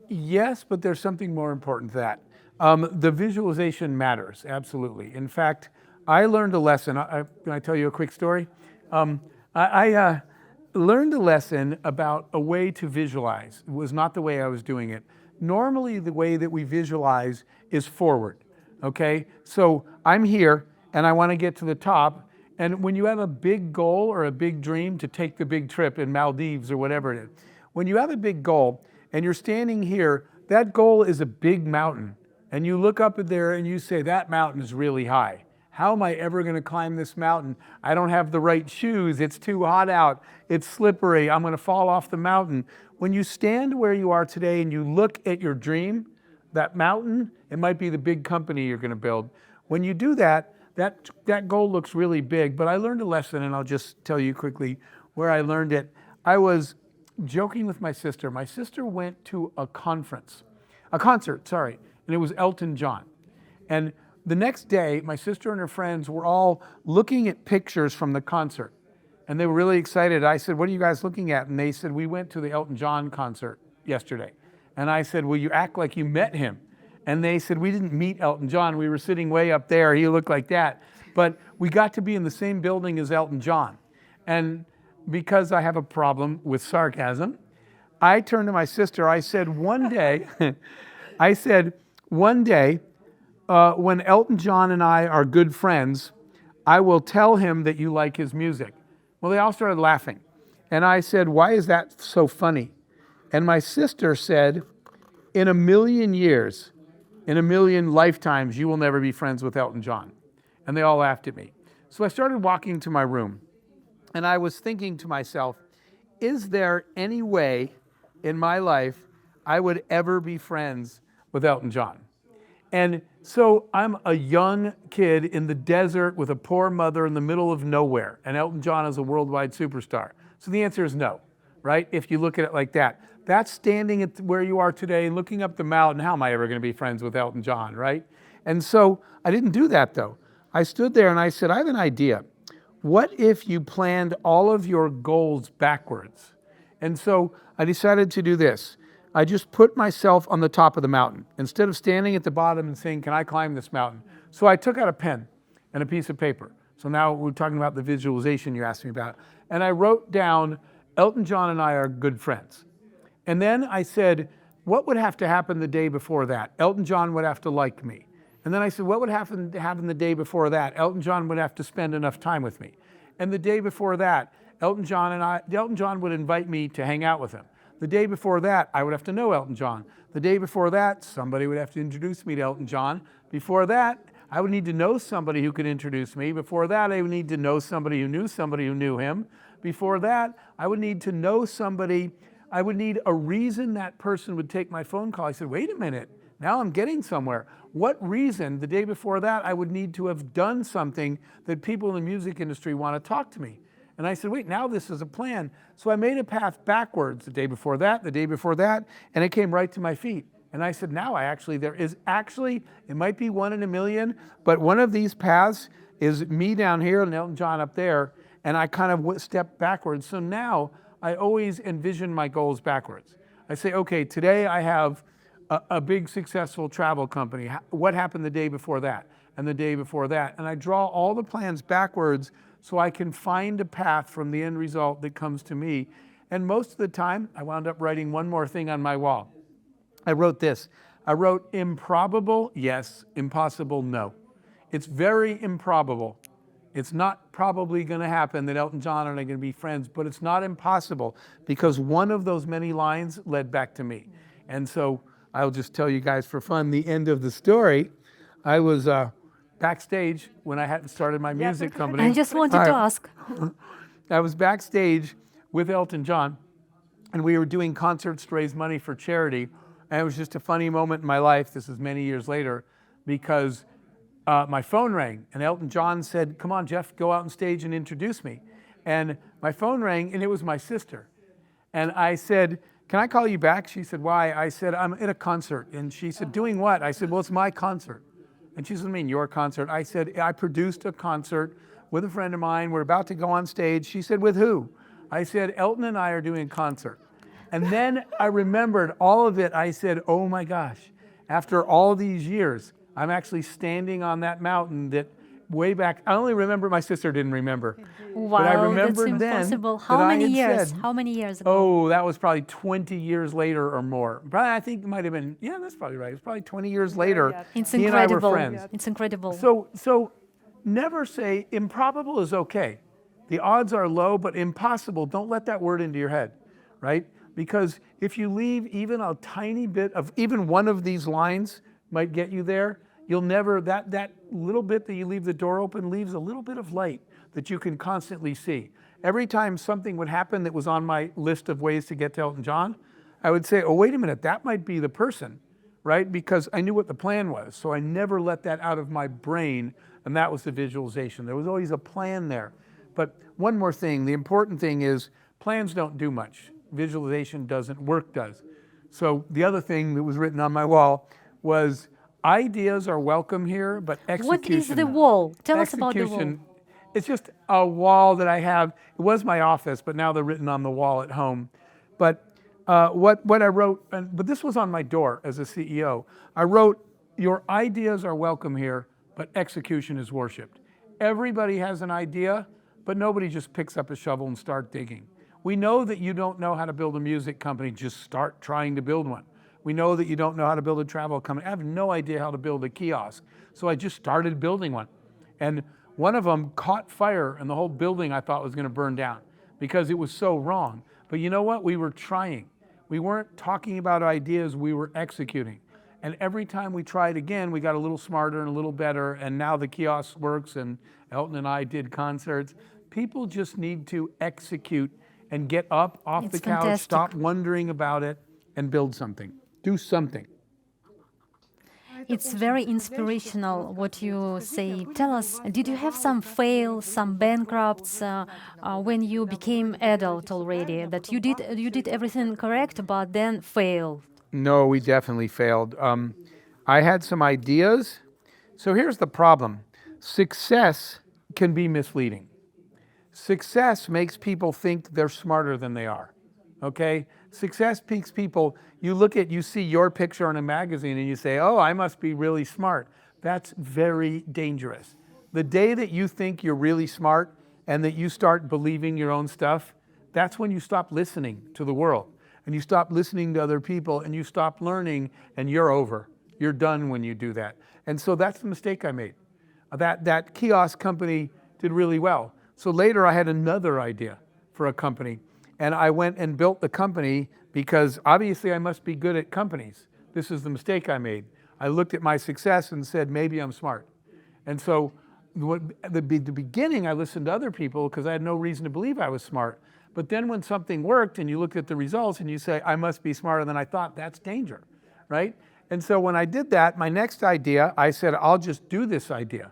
S1: Yes, but there's something more important than that. The visualization matters, absolutely. In fact, I learned a lesson. Can I tell you a quick story? I learned a lesson about a way to visualize. It was not the way I was doing it. Normally, the way that we visualize is forward, okay? So I'm here, and I want to get to the top, and when you have a big goal or a big dream to take the big trip in Maldives or whatever it is, when you have a big goal, and you're standing here, that goal is a big mountain, and you look up at there and you say, that mountain is really high. How am I ever going to climb this mountain? I don't have the right shoes. It's too hot out. It's slippery. I'm going to fall off the mountain. When you stand where you are today and you look at your dream, that mountain, it might be the big company you're going to build. When you do that, that goal looks really big. But I learned a lesson, and I'll just tell you quickly where I learned it. I was joking with my sister. My sister went to a concert, and it was Elton John. And the next day, my sister and her friends were all looking at pictures from the concert. And they were really excited. I said, what are you guys looking at? And they said, we went to the Elton John concert yesterday. And I said, well, you act like you met him. And they said, we didn't meet Elton John. We were sitting way up there. He looked like that. But we got to be in the same building as Elton John. And because I have a problem with sarcasm, I turned to my sister, I said, one day, when Elton John and I are good friends, I will tell him that you like his music. Well, they all started laughing. And I said, why is that so funny? And my sister said, in a million years, in a million lifetimes, you will never be friends with Elton John. And they all laughed at me. So I started walking to my room, and I was thinking to myself, is there any way in my life I would ever be friends with Elton John? And so I'm a young kid in the desert with a poor mother in the middle of nowhere, and Elton John is a worldwide superstar. So the answer is no, right? If you look at it like that. That's standing at where you are today, looking up the mountain. How am I ever going to be friends with Elton John, right? And so I didn't do that, though. I stood there and I said, I have an idea. What if you planned all of your goals backwards? And so I decided to do this. I just put myself on the top of the mountain instead of standing at the bottom and saying, can I climb this mountain? So I took out a pen and a piece of paper. So now we're talking about the visualization you asked me about. And I wrote down, Elton John and I are good friends. And then I said, what would have to happen the day before that? Elton John would have to like me. And then I said, what would happen the day before that? Elton John would have to spend enough time with me. And the day before that, Elton John would invite me to hang out with him. The day before that, I would have to know Elton John. The day before that, somebody would have to introduce me to Elton John. Before that, I would need to know somebody who could introduce me. Before that, I would need to know somebody who knew him. Before that, I would need to know somebody. I would need a reason that person would take my phone call. I said, wait a minute, now I'm getting somewhere. What reason, the day before that, I would need to have done something that people in the music industry want to talk to me? And I said, wait, now this is a plan. So I made a path backwards the day before that, and it came right to my feet. And I said, now it might be one in a million, but one of these paths is me down here and Elton John up there, and I kind of stepped backwards. So now I always envision my goals backwards. I say, okay, today I have a big successful travel company. What happened the day before that? And the day before that? And I draw all the plans backwards so I can find a path from the end result that comes to me. And most of the time, I wound up writing one more thing on my wall. I wrote this. I wrote, improbable, yes. Impossible, no. It's very improbable. It's not probably going to happen that Elton John and I are going to be friends, but it's not impossible because one of those many lines led back to me. And so I'll just tell you guys for fun, the end of the story. I was backstage when I had started my music company.
S2: I just wanted to ask.
S1: I was backstage with Elton John, and we were doing concerts to raise money for charity. And it was just a funny moment in my life. This is many years later, because my phone rang, and Elton John said, come on, Jeff, go out on stage and introduce me. And my phone rang, and it was my sister. And I said, can I call you back? She said, why? I said, I'm at a concert. And she said, doing what? I said, well, it's my concert. And she said, I mean, your concert? I said, I produced a concert with a friend of mine. We're about to go on stage. She said, with who? I said, Elton and I are doing a concert. And then I remembered all of it. I said, oh my gosh, after all these years, I'm actually standing on that mountain that way back. I only remember, my sister didn't remember.
S2: Wow,
S1: but I remembered
S2: that's impossible.
S1: Then
S2: How many
S1: years?
S2: years? How many years ago?
S1: Oh, that was probably 20 years later or more. Probably, I think it might have been, yeah, that's probably right. It's probably 20 years later.
S2: It's
S1: he
S2: incredible.
S1: and I were friends.
S2: It's incredible.
S1: So never say improbable is okay. The odds are low, but impossible, don't let that word into your head, right? Because if you leave even a tiny bit of, even one of these lines might get you there, you'll never, that little bit that you leave the door open leaves a little bit of light that you can constantly see. Every time something would happen that was on my list of ways to get to Elton John, I would say, oh, wait a minute, that might be the person, right? Because I knew what the plan was. So I never let that out of my brain, and that was the visualization. There was always a plan there. But one more thing, the important thing is plans don't do much. Visualization doesn't, work does. So the other thing that was written on my wall was, ideas are welcome here, but execution.
S2: What is the wall? Tell us about the wall.
S1: It's just a wall that I have. It was my office, but now they're written on the wall at home. But what I wrote, but this was on my door as a CEO. I wrote, your ideas are welcome here, but execution is worshipped. Everybody has an idea, but nobody just picks up a shovel and starts digging. We know that you don't know how to build a music company, just start trying to build one. We know that you don't know how to build a travel company. I have no idea how to build a kiosk. So I just started building one. And one of them caught fire and the whole building I thought was going to burn down because it was so wrong. But you know what? We were trying. We weren't talking about ideas, we were executing. And every time we tried again, we got a little smarter and a little better. And now the kiosk works and Elton and I did concerts. People just need to execute and get up off the couch,
S2: fantastic.
S1: stop wondering about it, and build something. Do something.
S2: It's very inspirational what you say. Tell us, did you have some fails, some bankrupts when you became adult already? That you did everything correct, but then failed?
S1: No, we definitely failed. I had some ideas. So here's the problem. Success can be misleading. Success makes people think they're smarter than they are, okay? Success makes people, you see your picture in a magazine and you say, oh, I must be really smart. That's very dangerous. The day that you think you're really smart and that you start believing your own stuff, that's when you stop listening to the world and you stop listening to other people and you stop learning and you're over. You're done when you do that. And so that's the mistake I made. That kiosk company did really well. So later I had another idea for a company and I went and built the company because obviously I must be good at companies. This is the mistake I made. I looked at my success and said, maybe I'm smart. And so at the beginning I listened to other people because I had no reason to believe I was smart. But then when something worked and you look at the results and you say, I must be smarter than I thought, that's danger, right? And so when I did that, my next idea, I said, I'll just do this idea.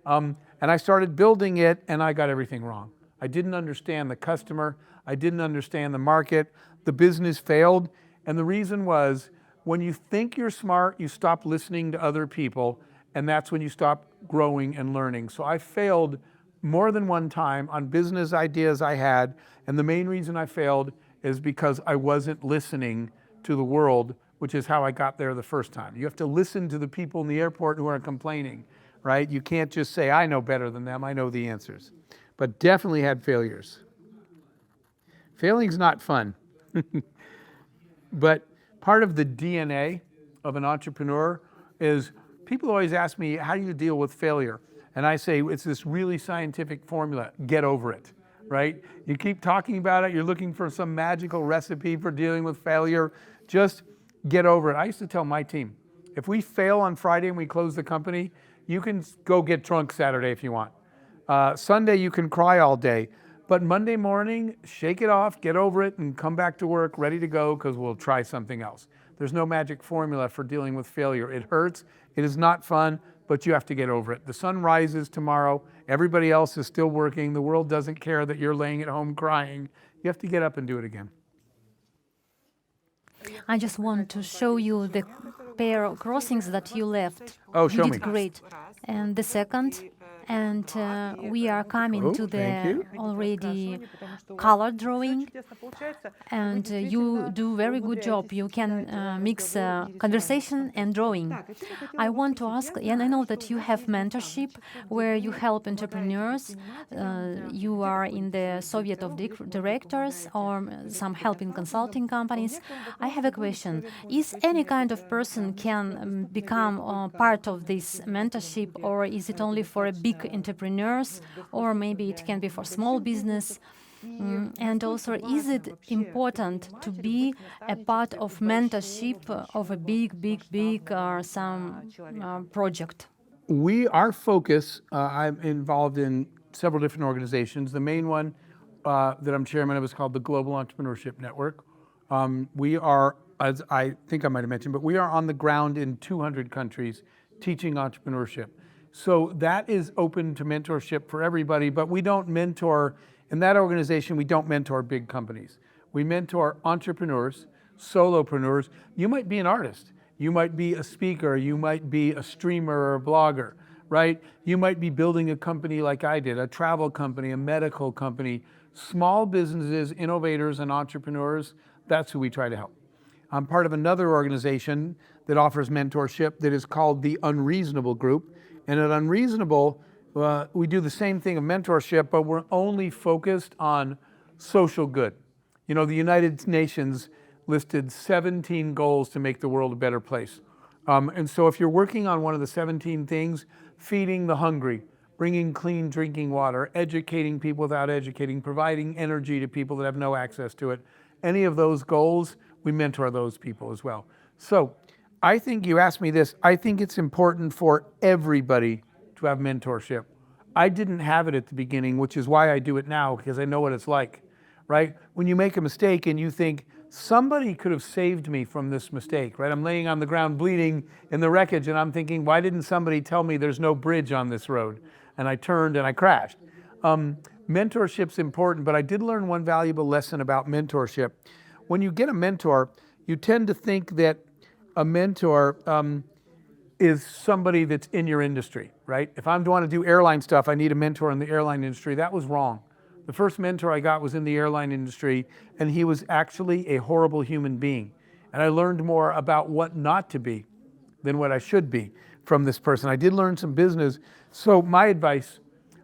S1: And I started building it and I got everything wrong. I didn't understand the customer. I didn't understand the market. The business failed. And the reason was when you think you're smart, you stop listening to other people and that's when you stop growing and learning. So I failed more than one time on business ideas I had. And the main reason I failed is because I wasn't listening to the world, which is how I got there the first time. You have to listen to the people in the airport who are complaining. Right? You can't just say, I know better than them, I know the answers. But definitely had failures. Failing's not fun. But part of the DNA of an entrepreneur is people always ask me, how do you deal with failure? And I say, it's this really scientific formula, get over it, right? You keep talking about it, you're looking for some magical recipe for dealing with failure, just get over it. I used to tell my team, if we fail on Friday and we close the company, you can go get drunk Saturday if you want. Sunday you can cry all day. But Monday morning, shake it off, get over it, and come back to work ready to go because we'll try something else. There's no magic formula for dealing with failure. It hurts, it is not fun, but you have to get over it. The sun rises tomorrow, everybody else is still working, the world doesn't care that you're laying at home crying. You have to get up and do it again.
S2: I just want to show you the pair of crossings that you left.
S1: Oh,
S2: You
S1: show
S2: did
S1: me.
S2: great. And the second, and we are coming
S1: Oh,
S2: to
S1: thank
S2: the
S1: you.
S2: already color drawing, and you do very good job. You can mix conversation and drawing. I want to ask, and I know that you have mentorship where you help entrepreneurs. You are in the Soviet of Directors or some help in consulting companies. I have a question. Is any kind of person can become part of this mentorship, or is it only for a big entrepreneurs, or maybe it can be for small business? And also, is it important to be a part of mentorship of a big or some project?
S1: Our focus, I'm involved in several different organizations. The main one that I'm chairman of is called the Global Entrepreneurship Network. We are, as I think I might have mentioned, but we are on the ground in 200 countries teaching entrepreneurship. So that is open to mentorship for everybody, but we don't mentor, in that organization, we don't mentor big companies. We mentor entrepreneurs, solopreneurs. You might be an artist. You might be a speaker. You might be a streamer or a blogger, right? You might be building a company like I did, a travel company, a medical company, small businesses, innovators, and entrepreneurs. That's who we try to help. I'm part of another organization that offers mentorship that is called the Unreasonable Group. And at Unreasonable, we do the same thing of mentorship, but we're only focused on social good. You know, the United Nations listed 17 goals to make the world a better place. And so if you're working on one of the 17 things, feeding the hungry, bringing clean drinking water, educating people without educating, providing energy to people that have no access to it, any of those goals, we mentor those people as well. So I think you asked me this, I think it's important for everybody to have mentorship. I didn't have it at the beginning, which is why I do it now, because I know what it's like, right? When you make a mistake and you think, somebody could have saved me from this mistake, right? I'm laying on the ground bleeding in the wreckage and I'm thinking, why didn't somebody tell me there's no bridge on this road? And I turned and I crashed. Mentorship's important, but I did learn one valuable lesson about mentorship. When you get a mentor, you tend to think that a mentor is somebody that's in your industry, right? If I'm want to do airline stuff, I need a mentor in the airline industry. That was wrong. The first mentor I got was in the airline industry, and he was actually a horrible human being. And I learned more about what not to be than what I should be from this person. I did learn some business. So my advice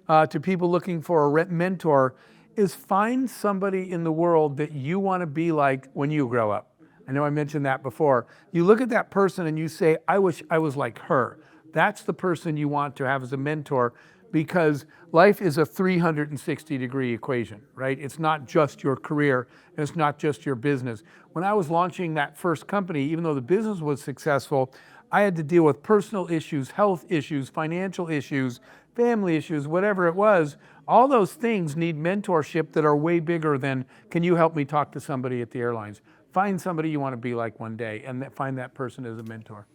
S1: to people looking for a mentor is find somebody in the world that you want to be like when you grow up. I know I mentioned that before. You look at that person and you say, I wish I was like her. That's the person you want to have as a mentor, because life is a 360-degree equation, right? It's not just your career, and it's not just your business. When I was launching that first company, even though the business was successful, I had to deal with personal issues, health issues, financial issues, family issues, whatever it was. All those things need mentorship that are way bigger than, can you help me talk to somebody at the airlines? Find somebody you want to be like one day and find that person as a mentor.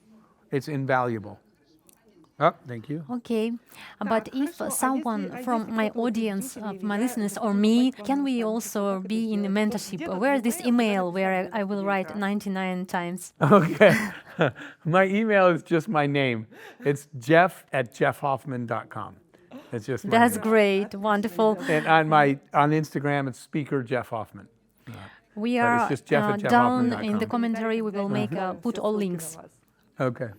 S1: It's invaluable. Oh, thank you.
S2: Okay, but if someone from my audience, my listeners, or me, can we also be in a mentorship? Where is this email where I will write 99 times?
S1: Okay. My email is just my name. It's jeff@jeffhoffman.com. It's just my
S2: That's
S1: name.
S2: great, wonderful.
S1: And on Instagram, it's speaker Jeff Hoffman.
S2: We
S1: But
S2: are
S1: it's just Jeff at
S2: down in the
S1: jeffhoffman.com.
S2: commentary. We will make put all links.
S1: Okay.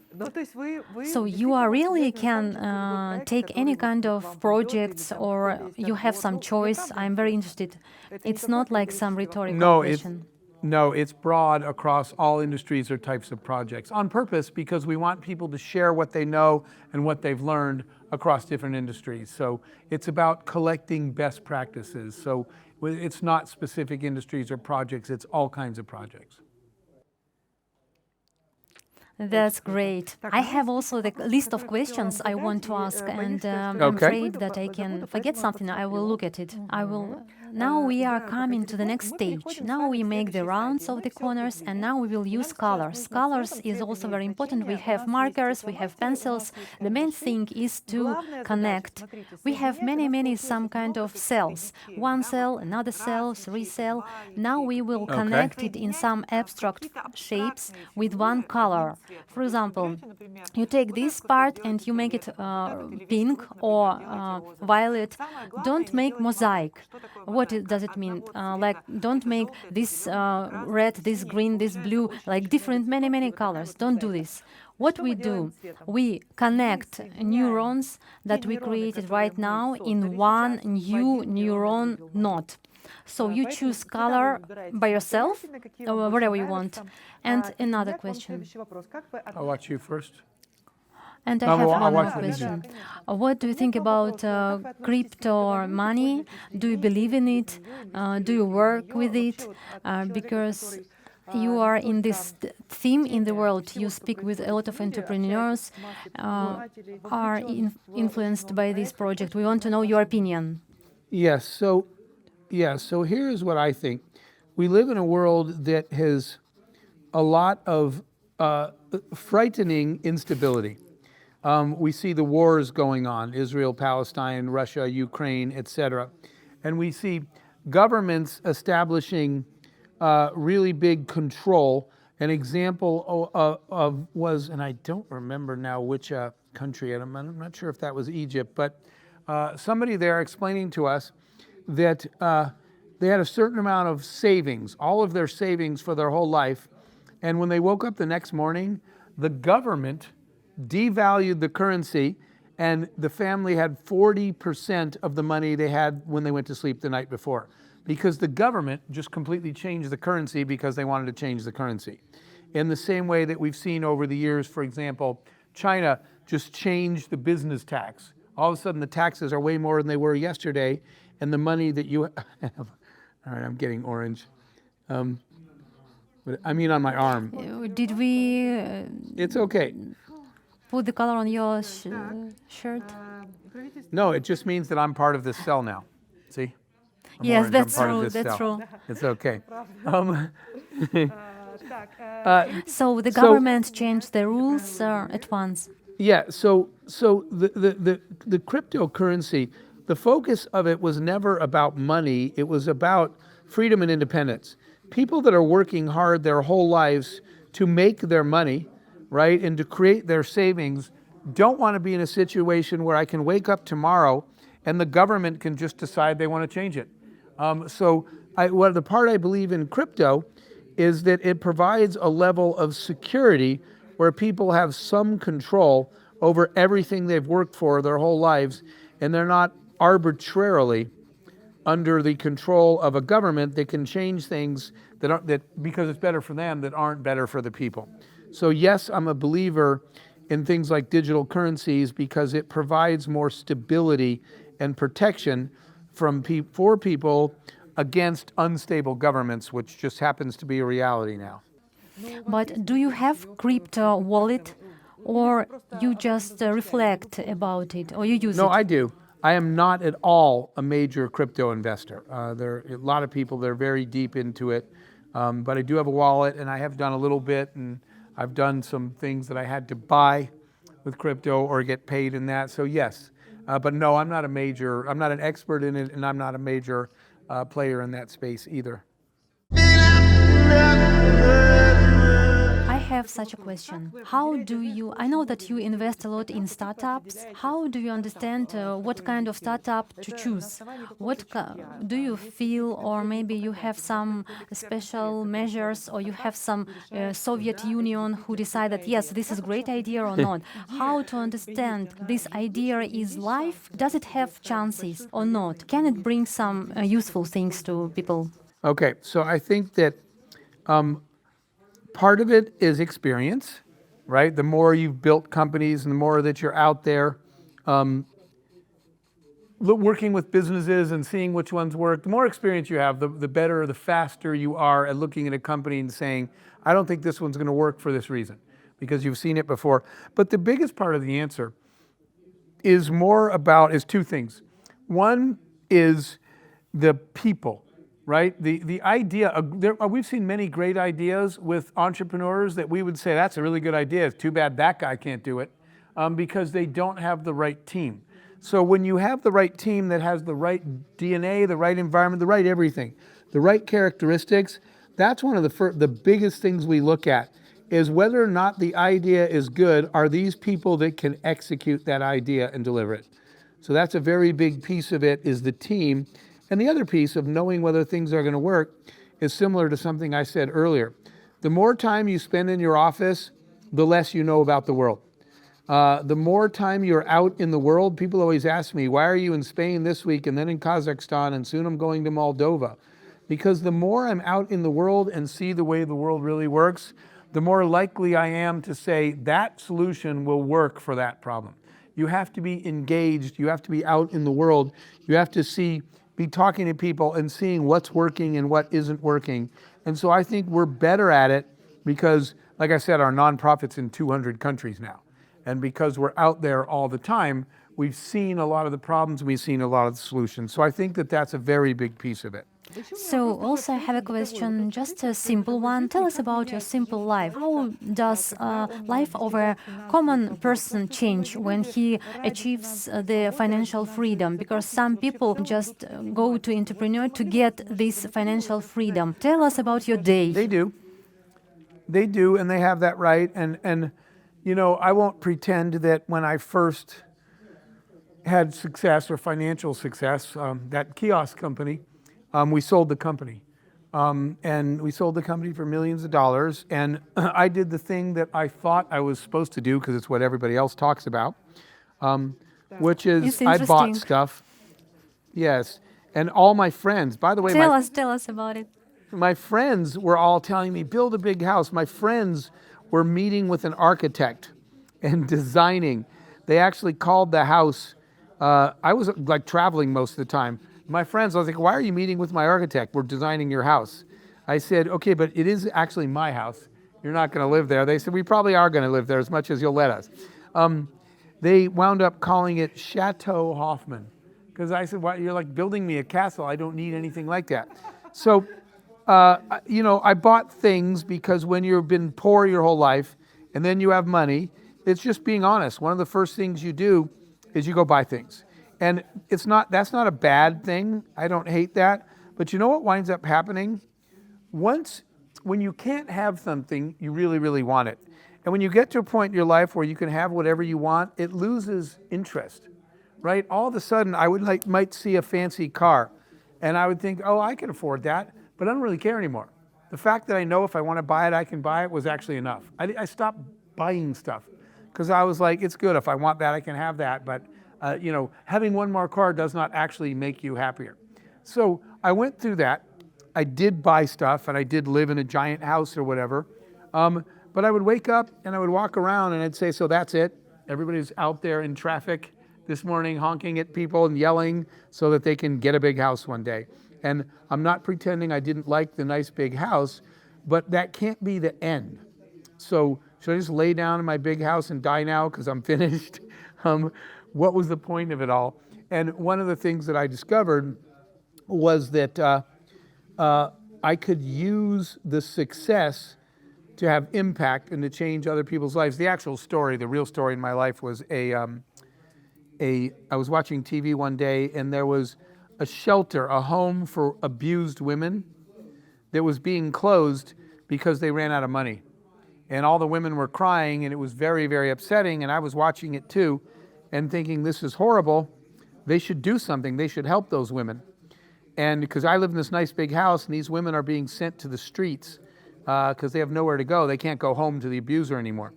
S2: So you are really can take any kind of projects, or you have some choice. I'm very interested. It's not like some rhetorical question.
S1: No, it's broad across all industries or types of projects on purpose, because we want people to share what they know and what they've learned across different industries. So it's about collecting best practices. So it's not specific industries or projects, it's all kinds of projects.
S2: That's great. I have also the list of questions I want to ask, and I'm afraid that I can forget something. I will look at it. Now we are coming to the next stage. Now we make the rounds of the corners, and now we will use colors. Colors is also very important. We have markers, we have pencils. The main thing is to connect. We have many some kind of cells. One cell, another cell, three cells. Now we will connect it in some abstract shapes with one color. For example, you take this part and you make it pink or violet. Don't make mosaic. What does it mean? Like, don't make this red, this green, this blue, like different, many colors. Don't do this. What we do, we connect neurons that we created right now in one new neuron node. So you choose color by yourself, or whatever you want. And another question.
S1: I'll watch you first.
S2: And I have one more question. What do you think about crypto money? Do you believe in it? Do you work with it? Because you are in this theme in the world. You speak with a lot of entrepreneurs, are influenced by this project. We want to know your opinion.
S1: Yes, so here's what I think. We live in a world that has a lot of frightening instability. We see the wars going on, Israel, Palestine, Russia, Ukraine, etc. And we see governments establishing really big control. An example of was, and I don't remember now which country, and I'm not sure if that was Egypt, but somebody there explaining to us that they had a certain amount of savings, all of their savings for their whole life. And when they woke up the next morning, the government devalued the currency, and the family had 40% of the money they had when they went to sleep the night before. because the government just completely changed the currency because they wanted to change the currency. In the same way that we've seen over the years, for example, China just changed the business tax. All of a sudden the taxes are way more than they were yesterday, and the money that you have, all right, I'm getting orange. But I mean on my arm.
S2: Did we
S1: It's okay.
S2: put the color on your shirt?
S1: No, it just means that I'm part of this cell now. See? I'm
S2: Yes,
S1: orange,
S2: that's
S1: I'm part of
S2: true.
S1: this
S2: That's
S1: cell.
S2: true.
S1: It's okay.
S2: So the government changed the rules at once.
S1: Yeah, so the cryptocurrency, the focus of it was never about money, it was about freedom and independence. People that are working hard their whole lives to make their money, right, and to create their savings, don't want to be in a situation where I can wake up tomorrow and the government can just decide they want to change it. The part I believe in crypto is that it provides a level of security where people have some control over everything they've worked for their whole lives, and they're not arbitrarily under the control of a government that can change things that because it's better for them, that aren't better for the people. So yes, I'm a believer in things like digital currencies because it provides more stability and protection for people against unstable governments, which just happens to be a reality now.
S2: But do you have crypto wallet, or you just reflect about it, or you use it?
S1: No, I do. I am not at all a major crypto investor. There are a lot of people that are very deep into it, but I do have a wallet, and I have done a little bit, and I've done some things that I had to buy with crypto or get paid in that. So yes, but no, I'm not an expert in it, and I'm not a major player in that space either.
S2: I have such a question. I know that you invest a lot in startups. How do you understand what kind of startup to choose? Do you feel, or maybe you have some special measures, or you have some Soviet Union who decided, yes, this is a great idea or not? How to understand this idea is life? Does it have chances or not? Can it bring some useful things to people?
S1: Okay, so I think that part of it is experience, right? The more you've built companies and the more that you're out there working with businesses and seeing which ones work, the more experience you have, the better, the faster you are at looking at a company and saying, I don't think this one's going to work for this reason, because you've seen it before. But the biggest part of the answer is two things. One is the people. Right? The idea, we've seen many great ideas with entrepreneurs that we would say, that's a really good idea. It's too bad that guy can't do it, because they don't have the right team. So when you have the right team that has the right DNA, the right environment, the right everything, the right characteristics, that's one of the biggest things we look at, is whether or not the idea is good, are these people that can execute that idea and deliver it? So that's a very big piece of it, is the team. And the other piece of knowing whether things are going to work is similar to something I said earlier. The more time you spend in your office, the less you know about the world. The more time you're out in the world, people always ask me, why are you in Spain this week and then in Kazakhstan and soon I'm going to Moldova? Because the more I'm out in the world and see the way the world really works, the more likely I am to say that solution will work for that problem. You have to be engaged. You have to be out in the world. You have to be talking to people and seeing what's working and what isn't working. And so I think we're better at it because, like I said, our nonprofit's in 200 countries now. And because we're out there all the time, we've seen a lot of the problems, we've seen a lot of the solutions. So I think that that's a very big piece of it.
S2: So also I have a question, just a simple one. Tell us about your simple life. How does life of a common person change when he achieves the financial freedom? Because some people just go to entrepreneur to get this financial freedom. Tell us about your day.
S1: They do, and they have that right. And I won't pretend that when I first had success or financial success, that kiosk company, we sold the company. And we sold the company for millions of dollars. And I did the thing that I thought I was supposed to do, because it's what everybody else talks about, which is I bought stuff. Yes. And all my friends, by the way,
S2: Tell us about it.
S1: my friends were all telling me, build a big house. My friends were meeting with an architect and designing. They actually called the house, I was like traveling most of the time. My friends, I was like, why are you meeting with my architect? We're designing your house. I said, okay, but it is actually my house. You're not gonna live there. They said, we probably are gonna live there as much as you'll let us. They wound up calling it Chateau Hoffman. Because I said, well, you're like building me a castle. I don't need anything like that. So, you know, I bought things because when you've been poor your whole life and then you have money, it's just being honest. One of the first things you do is you go buy things. And that's not a bad thing. I don't hate that. But you know what winds up happening? When you can't have something, you really, really want it. And when you get to a point in your life where you can have whatever you want, it loses interest, right? All of a sudden, I might see a fancy car, and I would think, oh, I can afford that, but I don't really care anymore. The fact that I know if I want to buy it, I can buy it was actually enough. I stopped buying stuff because I was like, it's good. If I want that, I can have that. But you know, having one more car does not actually make you happier. So I went through that. I did buy stuff, and I did live in a giant house or whatever. But I would wake up and I would walk around and I'd say, so that's it. Everybody's out there in traffic this morning honking at people and yelling so that they can get a big house one day. And I'm not pretending I didn't like the nice big house, but that can't be the end. So should I just lay down in my big house and die now because I'm finished? What was the point of it all? And one of the things that I discovered was that I could use the success to have impact and to change other people's lives. The actual story, the real story in my life was I was watching TV one day and there was a shelter, a home for abused women that was being closed because they ran out of money. And all the women were crying and it was very, very upsetting, and I was watching it too and thinking, this is horrible. They should do something. They should help those women. And because I live in this nice big house and these women are being sent to the streets because they have nowhere to go. They can't go home to the abuser anymore.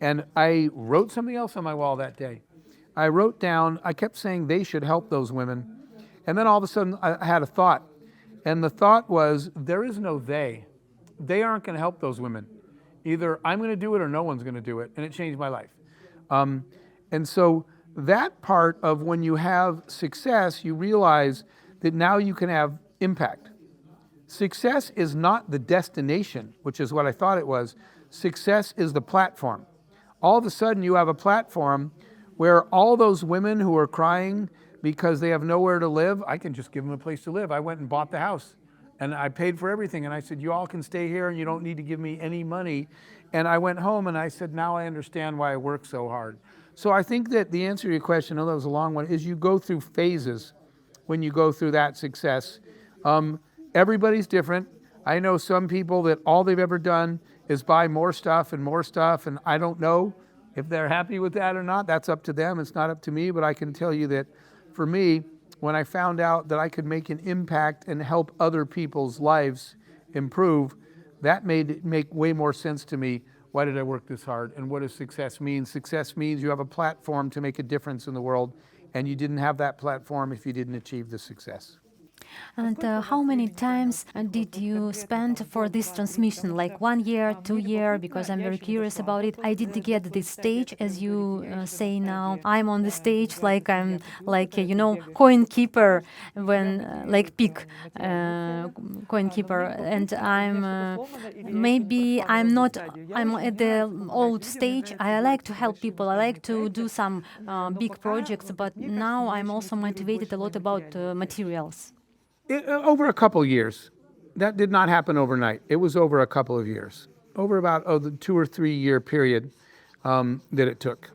S1: And I wrote something else on my wall that day. I wrote down, I kept saying they should help those women. And then all of a sudden I had a thought. And the thought was, there is no they. They aren't going to help those women. Either I'm going to do it or no one's going to do it. And it changed my life. And so that part of when you have success, you realize that now you can have impact. Success is not the destination, which is what I thought it was. Success is the platform. All of a sudden you have a platform where all those women who are crying because they have nowhere to live, I can just give them a place to live. I went and bought the house and I paid for everything. And I said, you all can stay here and you don't need to give me any money. And I went home and I said, now I understand why I work so hard. So I think that the answer to your question, although it was a long one, is you go through phases when you go through that success. Everybody's different. I know some people that all they've ever done is buy more stuff, and I don't know if they're happy with that or not. That's up to them. It's not up to me, but I can tell you that for me, when I found out that I could make an impact and help other people's lives improve, that made it make way more sense to me. Why did I work this hard? And what does success mean? Success means you have a platform to make a difference in the world, and you didn't have that platform if you didn't achieve the success.
S2: And how many times did you spend for this transmission? Like 1 year, 2 years? Because I'm very curious about it. I didn't get this stage, as you say now. I'm on the stage like I'm like you know, coin keeper when like pig coin keeper, and I'm maybe I'm at the old stage. I like to help people. I like to do some big projects, but now I'm also motivated a lot about materials.
S1: Over a couple of years. That did not happen overnight. It was over a couple of years, over about the 2 or 3 year period that it took.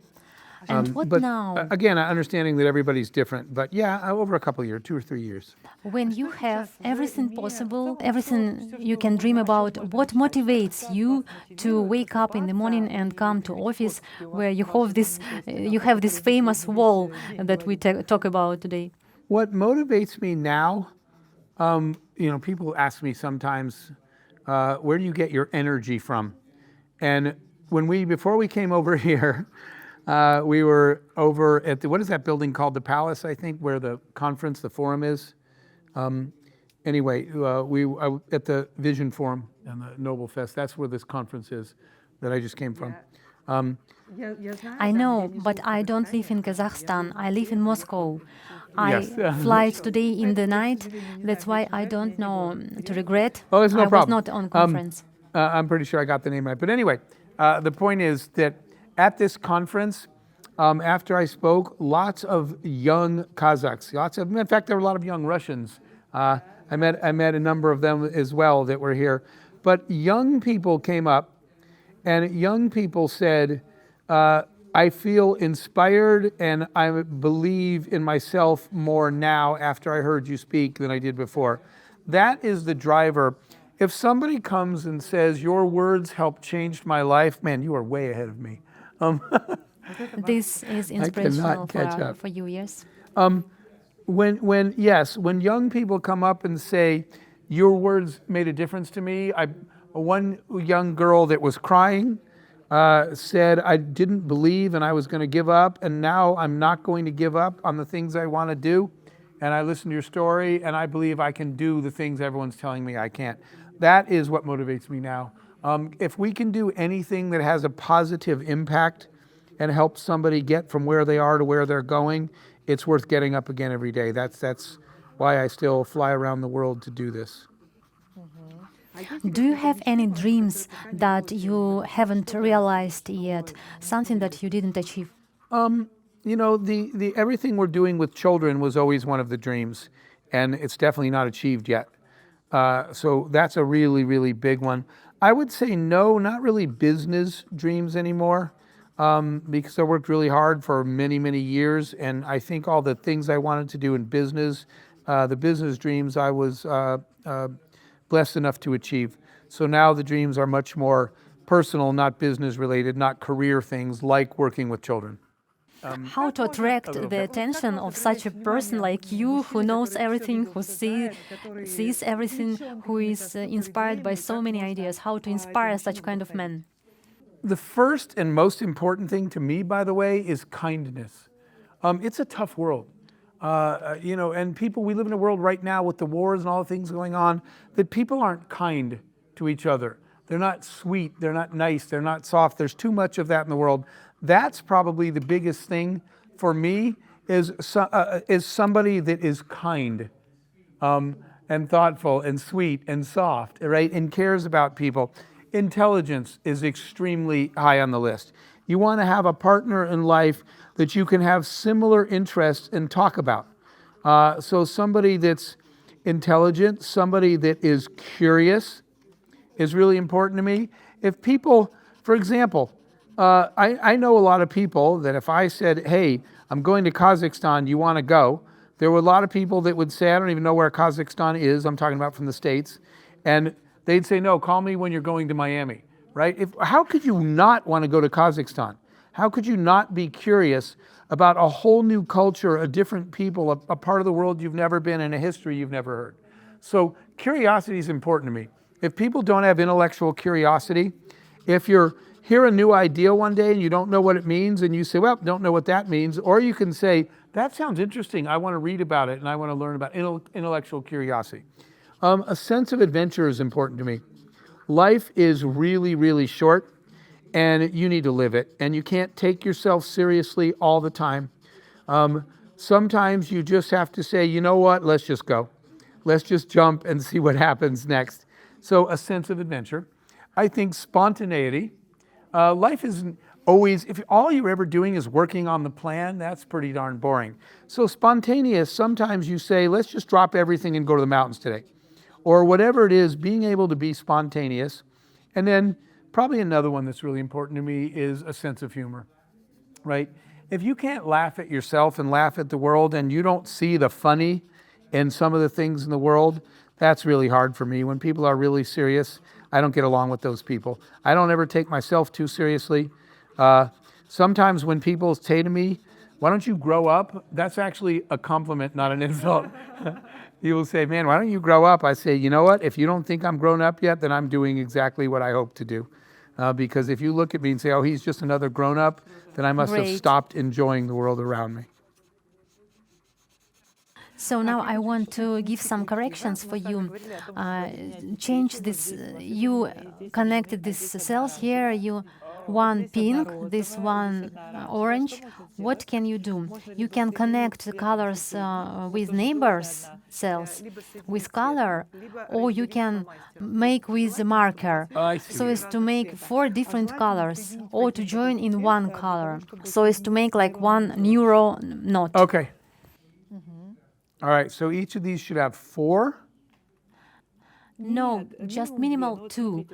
S2: And
S1: but
S2: now?
S1: Again, understanding that everybody's different, but yeah, over a couple of years, 2 or 3 years.
S2: When you have everything possible, everything you can dream about, what motivates you to wake up in the morning and come to office where you have this famous wall that we talk about today?
S1: What motivates me now, you know, people ask me sometimes, where do you get your energy from? And before we came over here, we were over at what is that building called? The Palace, I think, where the conference, the forum is. Anyway, at the Vision Forum and the Noble Fest, that's where this conference is that I just came from.
S2: I know, but I don't live in Kazakhstan. I live in Moscow.
S1: Yes.
S2: I flight today in the night. That's why I don't know. To regret,
S1: Oh, it's no
S2: I
S1: problem.
S2: was not on conference.
S1: I'm pretty sure I got the name right. But anyway, the point is that at this conference, after I spoke, lots of young Kazakhs, in fact, there were a lot of young Russians. I met a number of them as well that were here. But young people came up, and young people said, I feel inspired and I believe in myself more now after I heard you speak than I did before. That is the driver. If somebody comes and says, your words helped change my life, man, you are way ahead of me.
S2: This is inspirational
S1: catch up.
S2: for you, yes?
S1: When young people come up and say, your words made a difference to me. One young girl that was crying said, I didn't believe and I was going to give up, and now I'm not going to give up on the things I want to do. And I listened to your story, and I believe I can do the things everyone's telling me I can't. That is what motivates me now. If we can do anything that has a positive impact and help somebody get from where they are to where they're going, it's worth getting up again every day. That's why I still fly around the world to do this.
S2: Do you have any dreams that you haven't realized yet? Something that you didn't achieve?
S1: You know, the everything we're doing with children was always one of the dreams, and it's definitely not achieved yet. So that's a really, really big one. I would say no, not really business dreams anymore, because I worked really hard for many, many years, and I think all the things I wanted to do in business, the business dreams I was blessed enough to achieve. So now the dreams are much more personal, not business related, not career things like working with children.
S2: How to attract the attention of such a person like you, who knows everything, who sees everything, who is inspired by so many ideas? How to inspire such kind of men?
S1: The first and most important thing to me, by the way, is kindness. It's a tough world. And we live in a world right now with the wars and all the things going on, that people aren't kind to each other. They're not sweet, they're not nice, they're not soft. There's too much of that in the world. That's probably the biggest thing for me, is somebody that is kind and thoughtful and sweet and soft, right, and cares about people. Intelligence is extremely high on the list. You want to have a partner in life that you can have similar interests and talk about. So somebody that's intelligent, somebody that is curious is really important to me. If people, for example, I know a lot of people that if I said, hey, I'm going to Kazakhstan, you want to go? There were a lot of people that would say, I don't even know where Kazakhstan is. I'm talking about from the States. And they'd say, no, call me when you're going to Miami, right? How could you not want to go to Kazakhstan? How could you not be curious about a whole new culture, a different people, a part of the world you've never been in, a history you've never heard? So curiosity is important to me. If people don't have intellectual curiosity, if you hear a new idea one day and you don't know what it means and you say, well, don't know what that means, or you can say, that sounds interesting, I want to read about it and I want to learn about intellectual curiosity. A sense of adventure is important to me. Life is really, really short, and you need to live it. And you can't take yourself seriously all the time. Sometimes you just have to say, you know what, let's just go. Let's just jump and see what happens next. So a sense of adventure. I think spontaneity. Life isn't always, if all you're ever doing is working on the plan, that's pretty darn boring. So spontaneous, sometimes you say, let's just drop everything and go to the mountains today. Or whatever it is, being able to be spontaneous. And then probably another one that's really important to me is a sense of humor, right? If you can't laugh at yourself and laugh at the world and you don't see the funny in some of the things in the world, that's really hard for me. When people are really serious, I don't get along with those people. I don't ever take myself too seriously. Sometimes when people say to me, why don't you grow up? That's actually a compliment, not an insult. People say, man, why don't you grow up? I say, you know what? If you don't think I'm grown up yet, then I'm doing exactly what I hope to do. Because if you look at me and say, oh, he's just another grown up, then I must have stopped enjoying the world around me.
S2: So now I want to give some corrections for you. Change this. You connected these cells here. You one pink, this one orange. What can you do? You can connect the colors with neighbors cells with color, or you can make with the marker.
S1: I see.
S2: So as to make 4 different colors, or to join in one color. So as to make like one neuro knot.
S1: Okay. All right, so each of these should have 4?
S2: No, just minimal 2.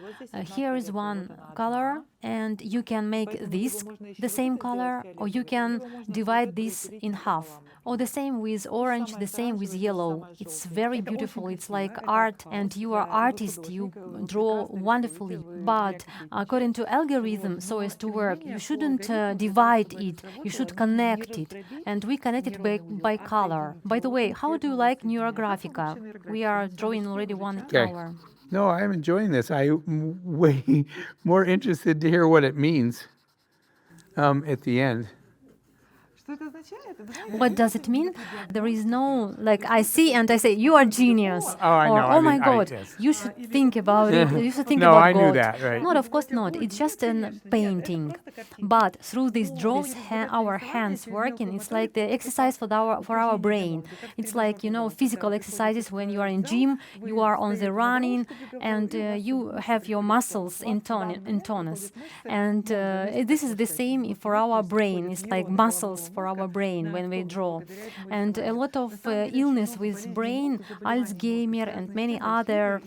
S2: Here is one color, and you can make this the same color, or you can divide this in half. Or the same with orange, the same with yellow. It's very beautiful. It's like art, and you are artist. You draw wonderfully. But according to algorithm, so as to work, you shouldn't divide it. You should connect it, and we connect it by color. By the way, how do you like Neurographica? We are drawing already 1 hour.
S1: No, I'm enjoying this. I'm way more interested to hear what it means at the end.
S2: What does it mean? There is no, like, I see and I say, you are genius.
S1: Oh, I
S2: or,
S1: know.
S2: oh my God, you should think about it. You should think
S1: No,
S2: about
S1: I
S2: God.
S1: knew that, right.
S2: No, of course not. It's just a painting. But through these draws, our hands working, it's like the exercise for our brain. It's like, you know, physical exercises when you are in gym, you are on the running, and you have your muscles in tonus. And this is the same for our brain. It's like muscles for our brain when we draw. And a lot of illness with brain, Alzheimer and many other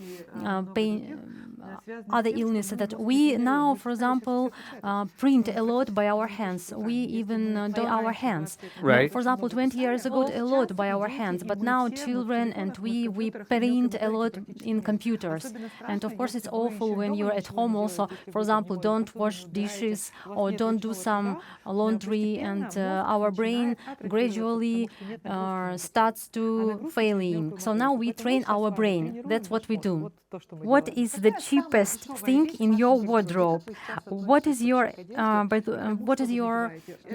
S2: other illnesses that we now, for example, print a lot by our hands. We even do our hands.
S1: Right.
S2: For example, 20 years ago, a lot by our hands, but now children and we print a lot in computers. And of course, it's awful when you're at home also. For example, don't wash dishes or don't do some laundry, and our brain gradually starts to failing. So now we train our brain. That's what we do. What is the cheapest thing in your wardrobe? What is your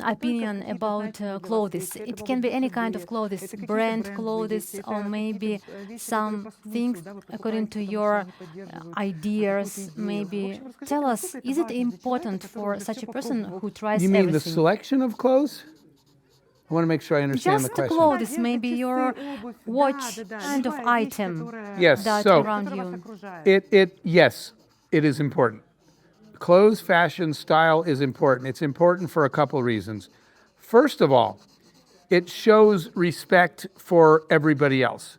S2: opinion about clothes? It can be any kind of clothes, brand clothes, or maybe some things according to your ideas. Maybe tell us, is it important for such a person who tries
S1: You mean
S2: everything?
S1: the selection of clothes? I want to make sure I understand
S2: Just
S1: the question.
S2: clothes, maybe your watch kind of item
S1: Yes,
S2: that
S1: so
S2: around you.
S1: Yes, it is important. Clothes, fashion, style is important. It's important for a couple reasons. First of all, it shows respect for everybody else.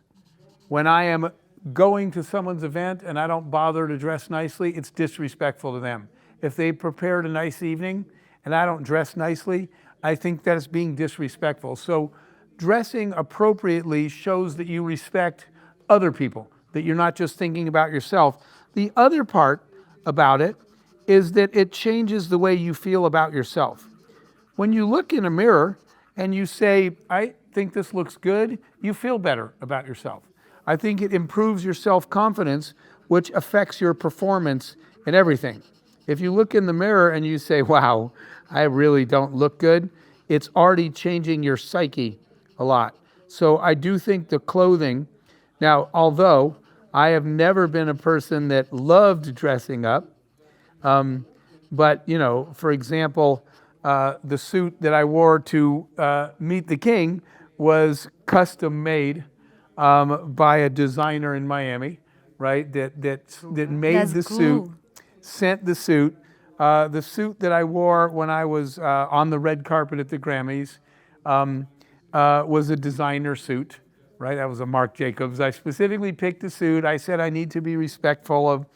S1: When I am going to someone's event and I don't bother to dress nicely, it's disrespectful to them. If they prepared a nice evening and I don't dress nicely, I think that is being disrespectful. So dressing appropriately shows that you respect other people, that you're not just thinking about yourself. The other part about it is that it changes the way you feel about yourself. When you look in a mirror and you say, I think this looks good, you feel better about yourself. I think it improves your self-confidence, which affects your performance in everything. If you look in the mirror and you say, wow, I really don't look good, it's already changing your psyche a lot. So I do think the clothing, now, although I have never been a person that loved dressing up, but, you know, for example, the suit that I wore to meet the king was custom made by a designer in Miami, right, that made
S2: That's
S1: the
S2: cool.
S1: suit, sent the suit. The suit that I wore when I was on the red carpet at the Grammys was a designer suit, right? That was a Marc Jacobs. I specifically picked the suit. I said I need to be respectful of,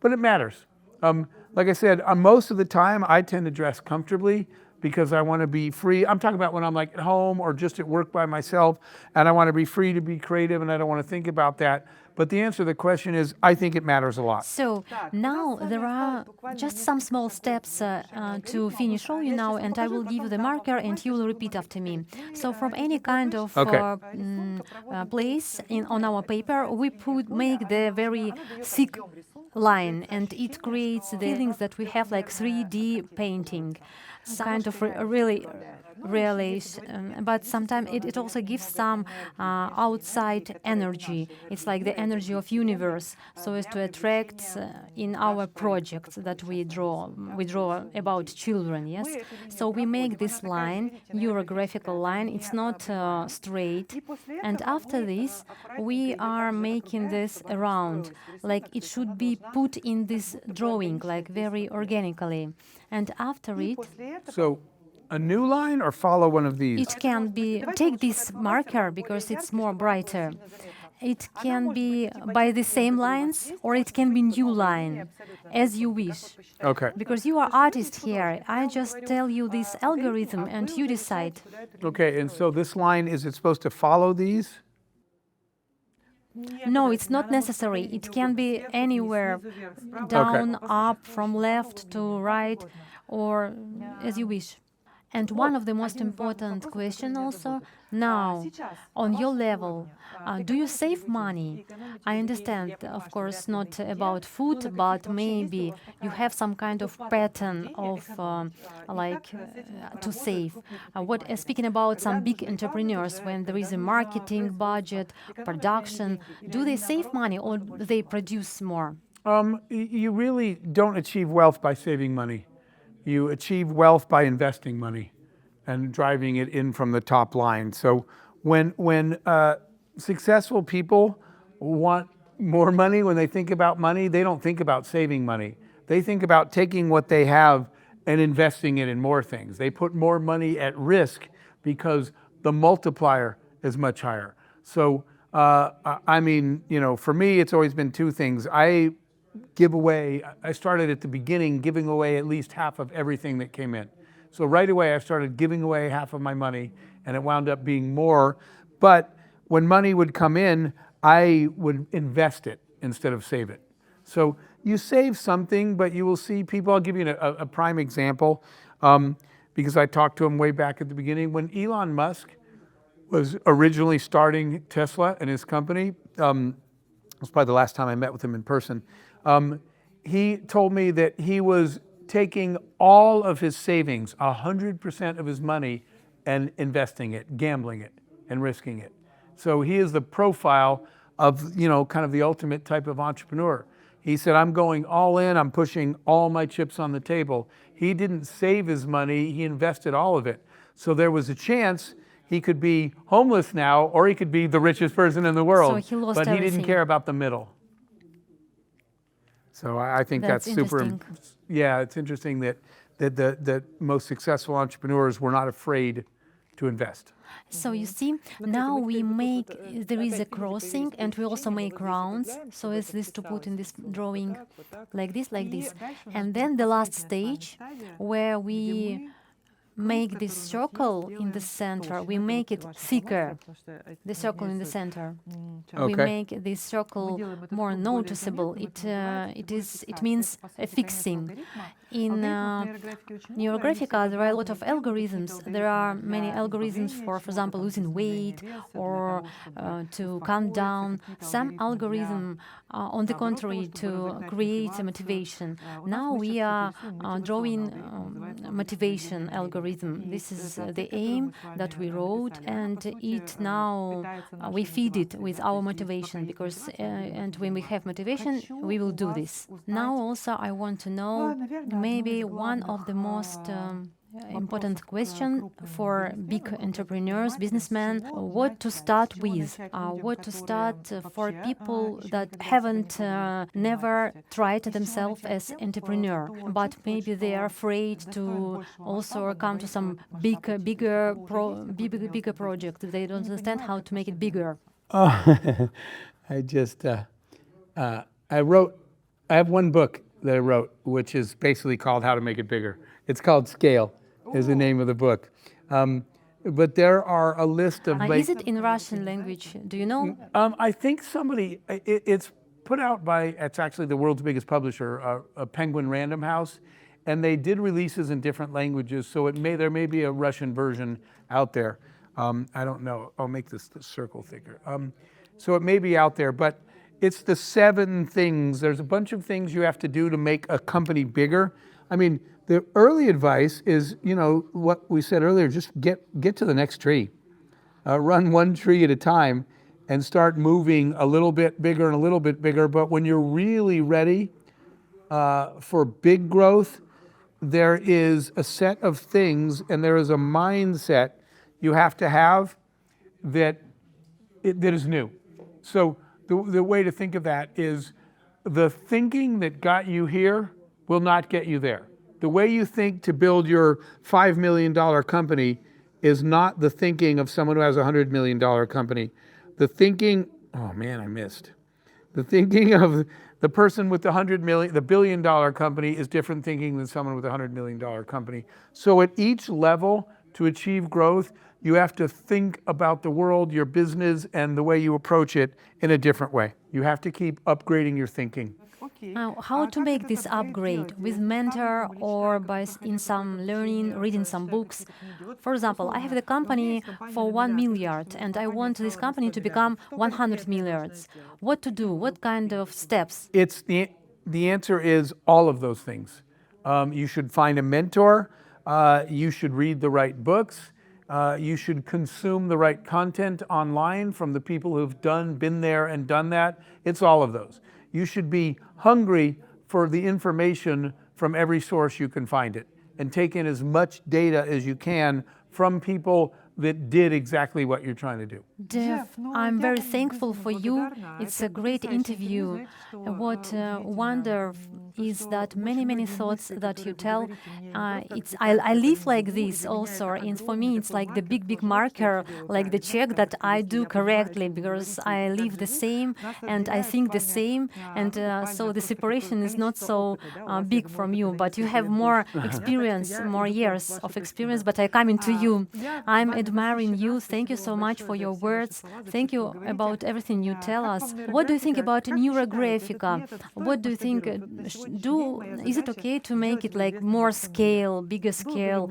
S1: but it matters. Like I said, most of the time I tend to dress comfortably because I want to be free. I'm talking about when I'm like at home or just at work by myself, and I want to be free to be creative, and I don't want to think about that. But the answer to the question is, I think it matters a lot.
S2: So now there are just some small steps to finish showing now, and I will give you the marker and you will repeat after me. So from any kind of place on our paper, we make the very thick line, and it creates the feelings that we have like 3D painting, kind of really relation, but sometimes it also gives some outside energy. It's like the energy of universe, so as to attract in our projects that we draw about children, yes? So we make this line, neurographical line, it's not straight. And after this, we are making this around, like it should be put in this drawing, like very organically. And after it,
S1: So a new line or follow one of these?
S2: it can be, take this marker because it's more brighter. It can be by the same lines or it can be new line, as you wish.
S1: Okay.
S2: Because you are artist here, I just tell you this algorithm and you decide.
S1: Okay, and so this line, is it supposed to follow these?
S2: No, it's not necessary. It can be anywhere, down, up, from left to right, or as you wish. And one of the most important questions also, now, on your level, do you save money? I understand, of course, not about food, but maybe you have some kind of pattern of to save. Speaking about some big entrepreneurs, when there is a marketing budget, production, do they save money or they produce more?
S1: You really don't achieve wealth by saving money. You achieve wealth by investing money and driving it in from the top line. So when successful people want more money, when they think about money, they don't think about saving money. They think about taking what they have and investing it in more things. They put more money at risk because the multiplier is much higher. So, I mean, you know, for me, it's always been two things. I started at the beginning giving away at least half of everything that came in. So right away, I started giving away half of my money, and it wound up being more. But when money would come in, I would invest it instead of save it. So you save something, but you will see people. I'll give you a prime example, because I talked to him way back at the beginning. When Elon Musk was originally starting Tesla and his company, it was probably the last time I met with him in person. He told me that he was taking all of his savings, 100% of his money, and investing it, gambling it, and risking it. So he is the profile of, you know, kind of the ultimate type of entrepreneur. He said, I'm going all in, I'm pushing all my chips on the table. He didn't save his money, he invested all of it. So there was a chance he could be homeless now, or he could be the richest person in the world.
S2: So he lost
S1: but
S2: everything.
S1: He didn't care about the middle. So I think that's super. Yeah, it's interesting that the most successful entrepreneurs were not afraid to invest.
S2: So you see, now we make, there is a crossing and we also make rounds. So is this to put in this drawing like this. And then the last stage where we make this circle in the center, we make it thicker, the circle in the center. We make this circle more noticeable. It means a fixing. In Neurographics, there are a lot of algorithms. There are many algorithms for example, losing weight or to calm down. Some algorithm, on the contrary, to create a motivation. Now we are drawing motivation algorithm. This is the aim that we wrote, and it now we feed it with our motivation because and when we have motivation, we will do this. Now also I want to know maybe one of the most important question for big entrepreneurs, businessmen, what to start with, what to start for people that haven't never tried themselves as entrepreneur, but maybe they are afraid to also come to some bigger project. They don't understand how to make it bigger.
S1: I have one book that I wrote, which is basically called How to Make It Bigger. It's called Scale, is the name of the book. But there are a list of...
S2: Is it in Russian language? Do you know?
S1: I think somebody... It's put out by... It's actually the world's biggest publisher, a Penguin Random House. And they did releases in different languages, so there may be a Russian version out there. I don't know. I'll make this circle thicker. So it may be out there, but it's the 7 things. There's a bunch of things you have to do to make a company bigger. I mean, The early advice is, what we said earlier, just get to the next tree. Run one tree at a time and start moving a little bit bigger and a little bit bigger. But when you're really ready for big growth, there is a set of things and there is a mindset you have to have that is new. So the way to think of that is the thinking that got you here will not get you there. The way you think to build your $5 million company is not the thinking of someone who has a $100 million company. The thinking, oh man, I missed. The thinking of the person with the $100 billion company is different thinking than someone with a $100 million company. So at each level, to achieve growth, you have to think about the world, your business, and the way you approach it in a different way. You have to keep upgrading your thinking.
S2: How to make this upgrade? With mentor or in some learning, reading some books? For example, I have the company for 1 milliard and I want this company to become 100 milliards. What to do? What kind of steps?
S1: It's the answer is all of those things. You should find a mentor. You should read the right books. You should consume the right content online from the people who've been there and done that. It's all of those. You should be hungry for the information from every source you can find it and take in as much data as you can from people that did exactly what you're trying to do.
S2: Jeff, I'm very thankful for you. It's a great interview. What wonder is that many thoughts that you tell, I live like this also, and for me it's like the big marker, like the check that I do correctly, because I live the same and I think the same, and so the separation is not so big from you, but you have more experience, more years of experience, but I come into you. I'm admiring you. Thank you so much for your words. Thank you about everything you tell us. What do you think about Neurographics? What do you think? Is it okay to make it like more scale, bigger scale,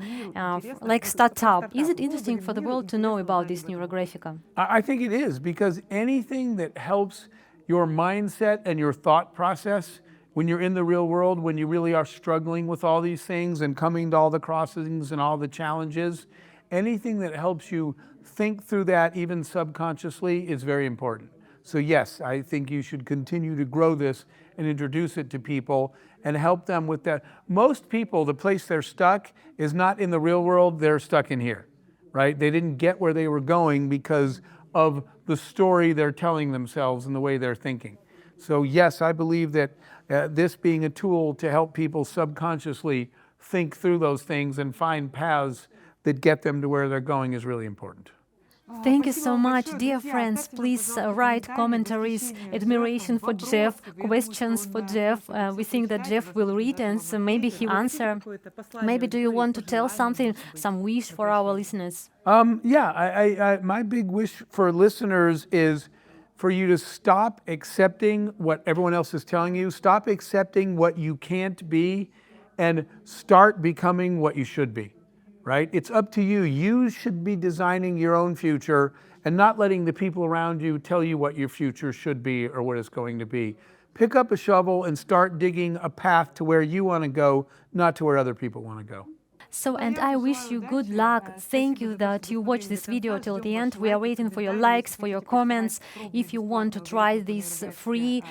S2: like startup? Is it interesting for the world to know about this Neurographics?
S1: I think it is, because anything that helps your mindset and your thought process when you're in the real world, when you really are struggling with all these things and coming to all the crossings and all the challenges, anything that helps you think through that, even subconsciously, is very important. So yes, I think you should continue to grow this and introduce it to people and help them with that. Most people, the place they're stuck is not in the real world, they're stuck in here, right? They didn't get where they were going because of the story they're telling themselves and the way they're thinking. So yes, I believe that this being a tool to help people subconsciously think through those things and find paths that get them to where they're going is really important.
S2: Thank you so much, dear friends. Please write commentaries, admiration for Jeff, questions for Jeff. We think that Jeff will read and so maybe he will answer. Maybe do you want to tell something, some wish for our listeners?
S1: My big wish for listeners is for you to stop accepting what everyone else is telling you, stop accepting what you can't be, and start becoming what you should be. Right? It's up to you. You should be designing your own future and not letting the people around you tell you what your future should be or what it's going to be. Pick up a shovel and start digging a path to where you want to go, not to where other people want to go.
S2: So, and I wish you good luck. Thank you that you watched this video till the end. We are waiting for your likes, for your comments. If you want to try these free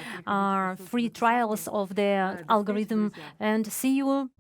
S2: trials of the algorithm, and see you.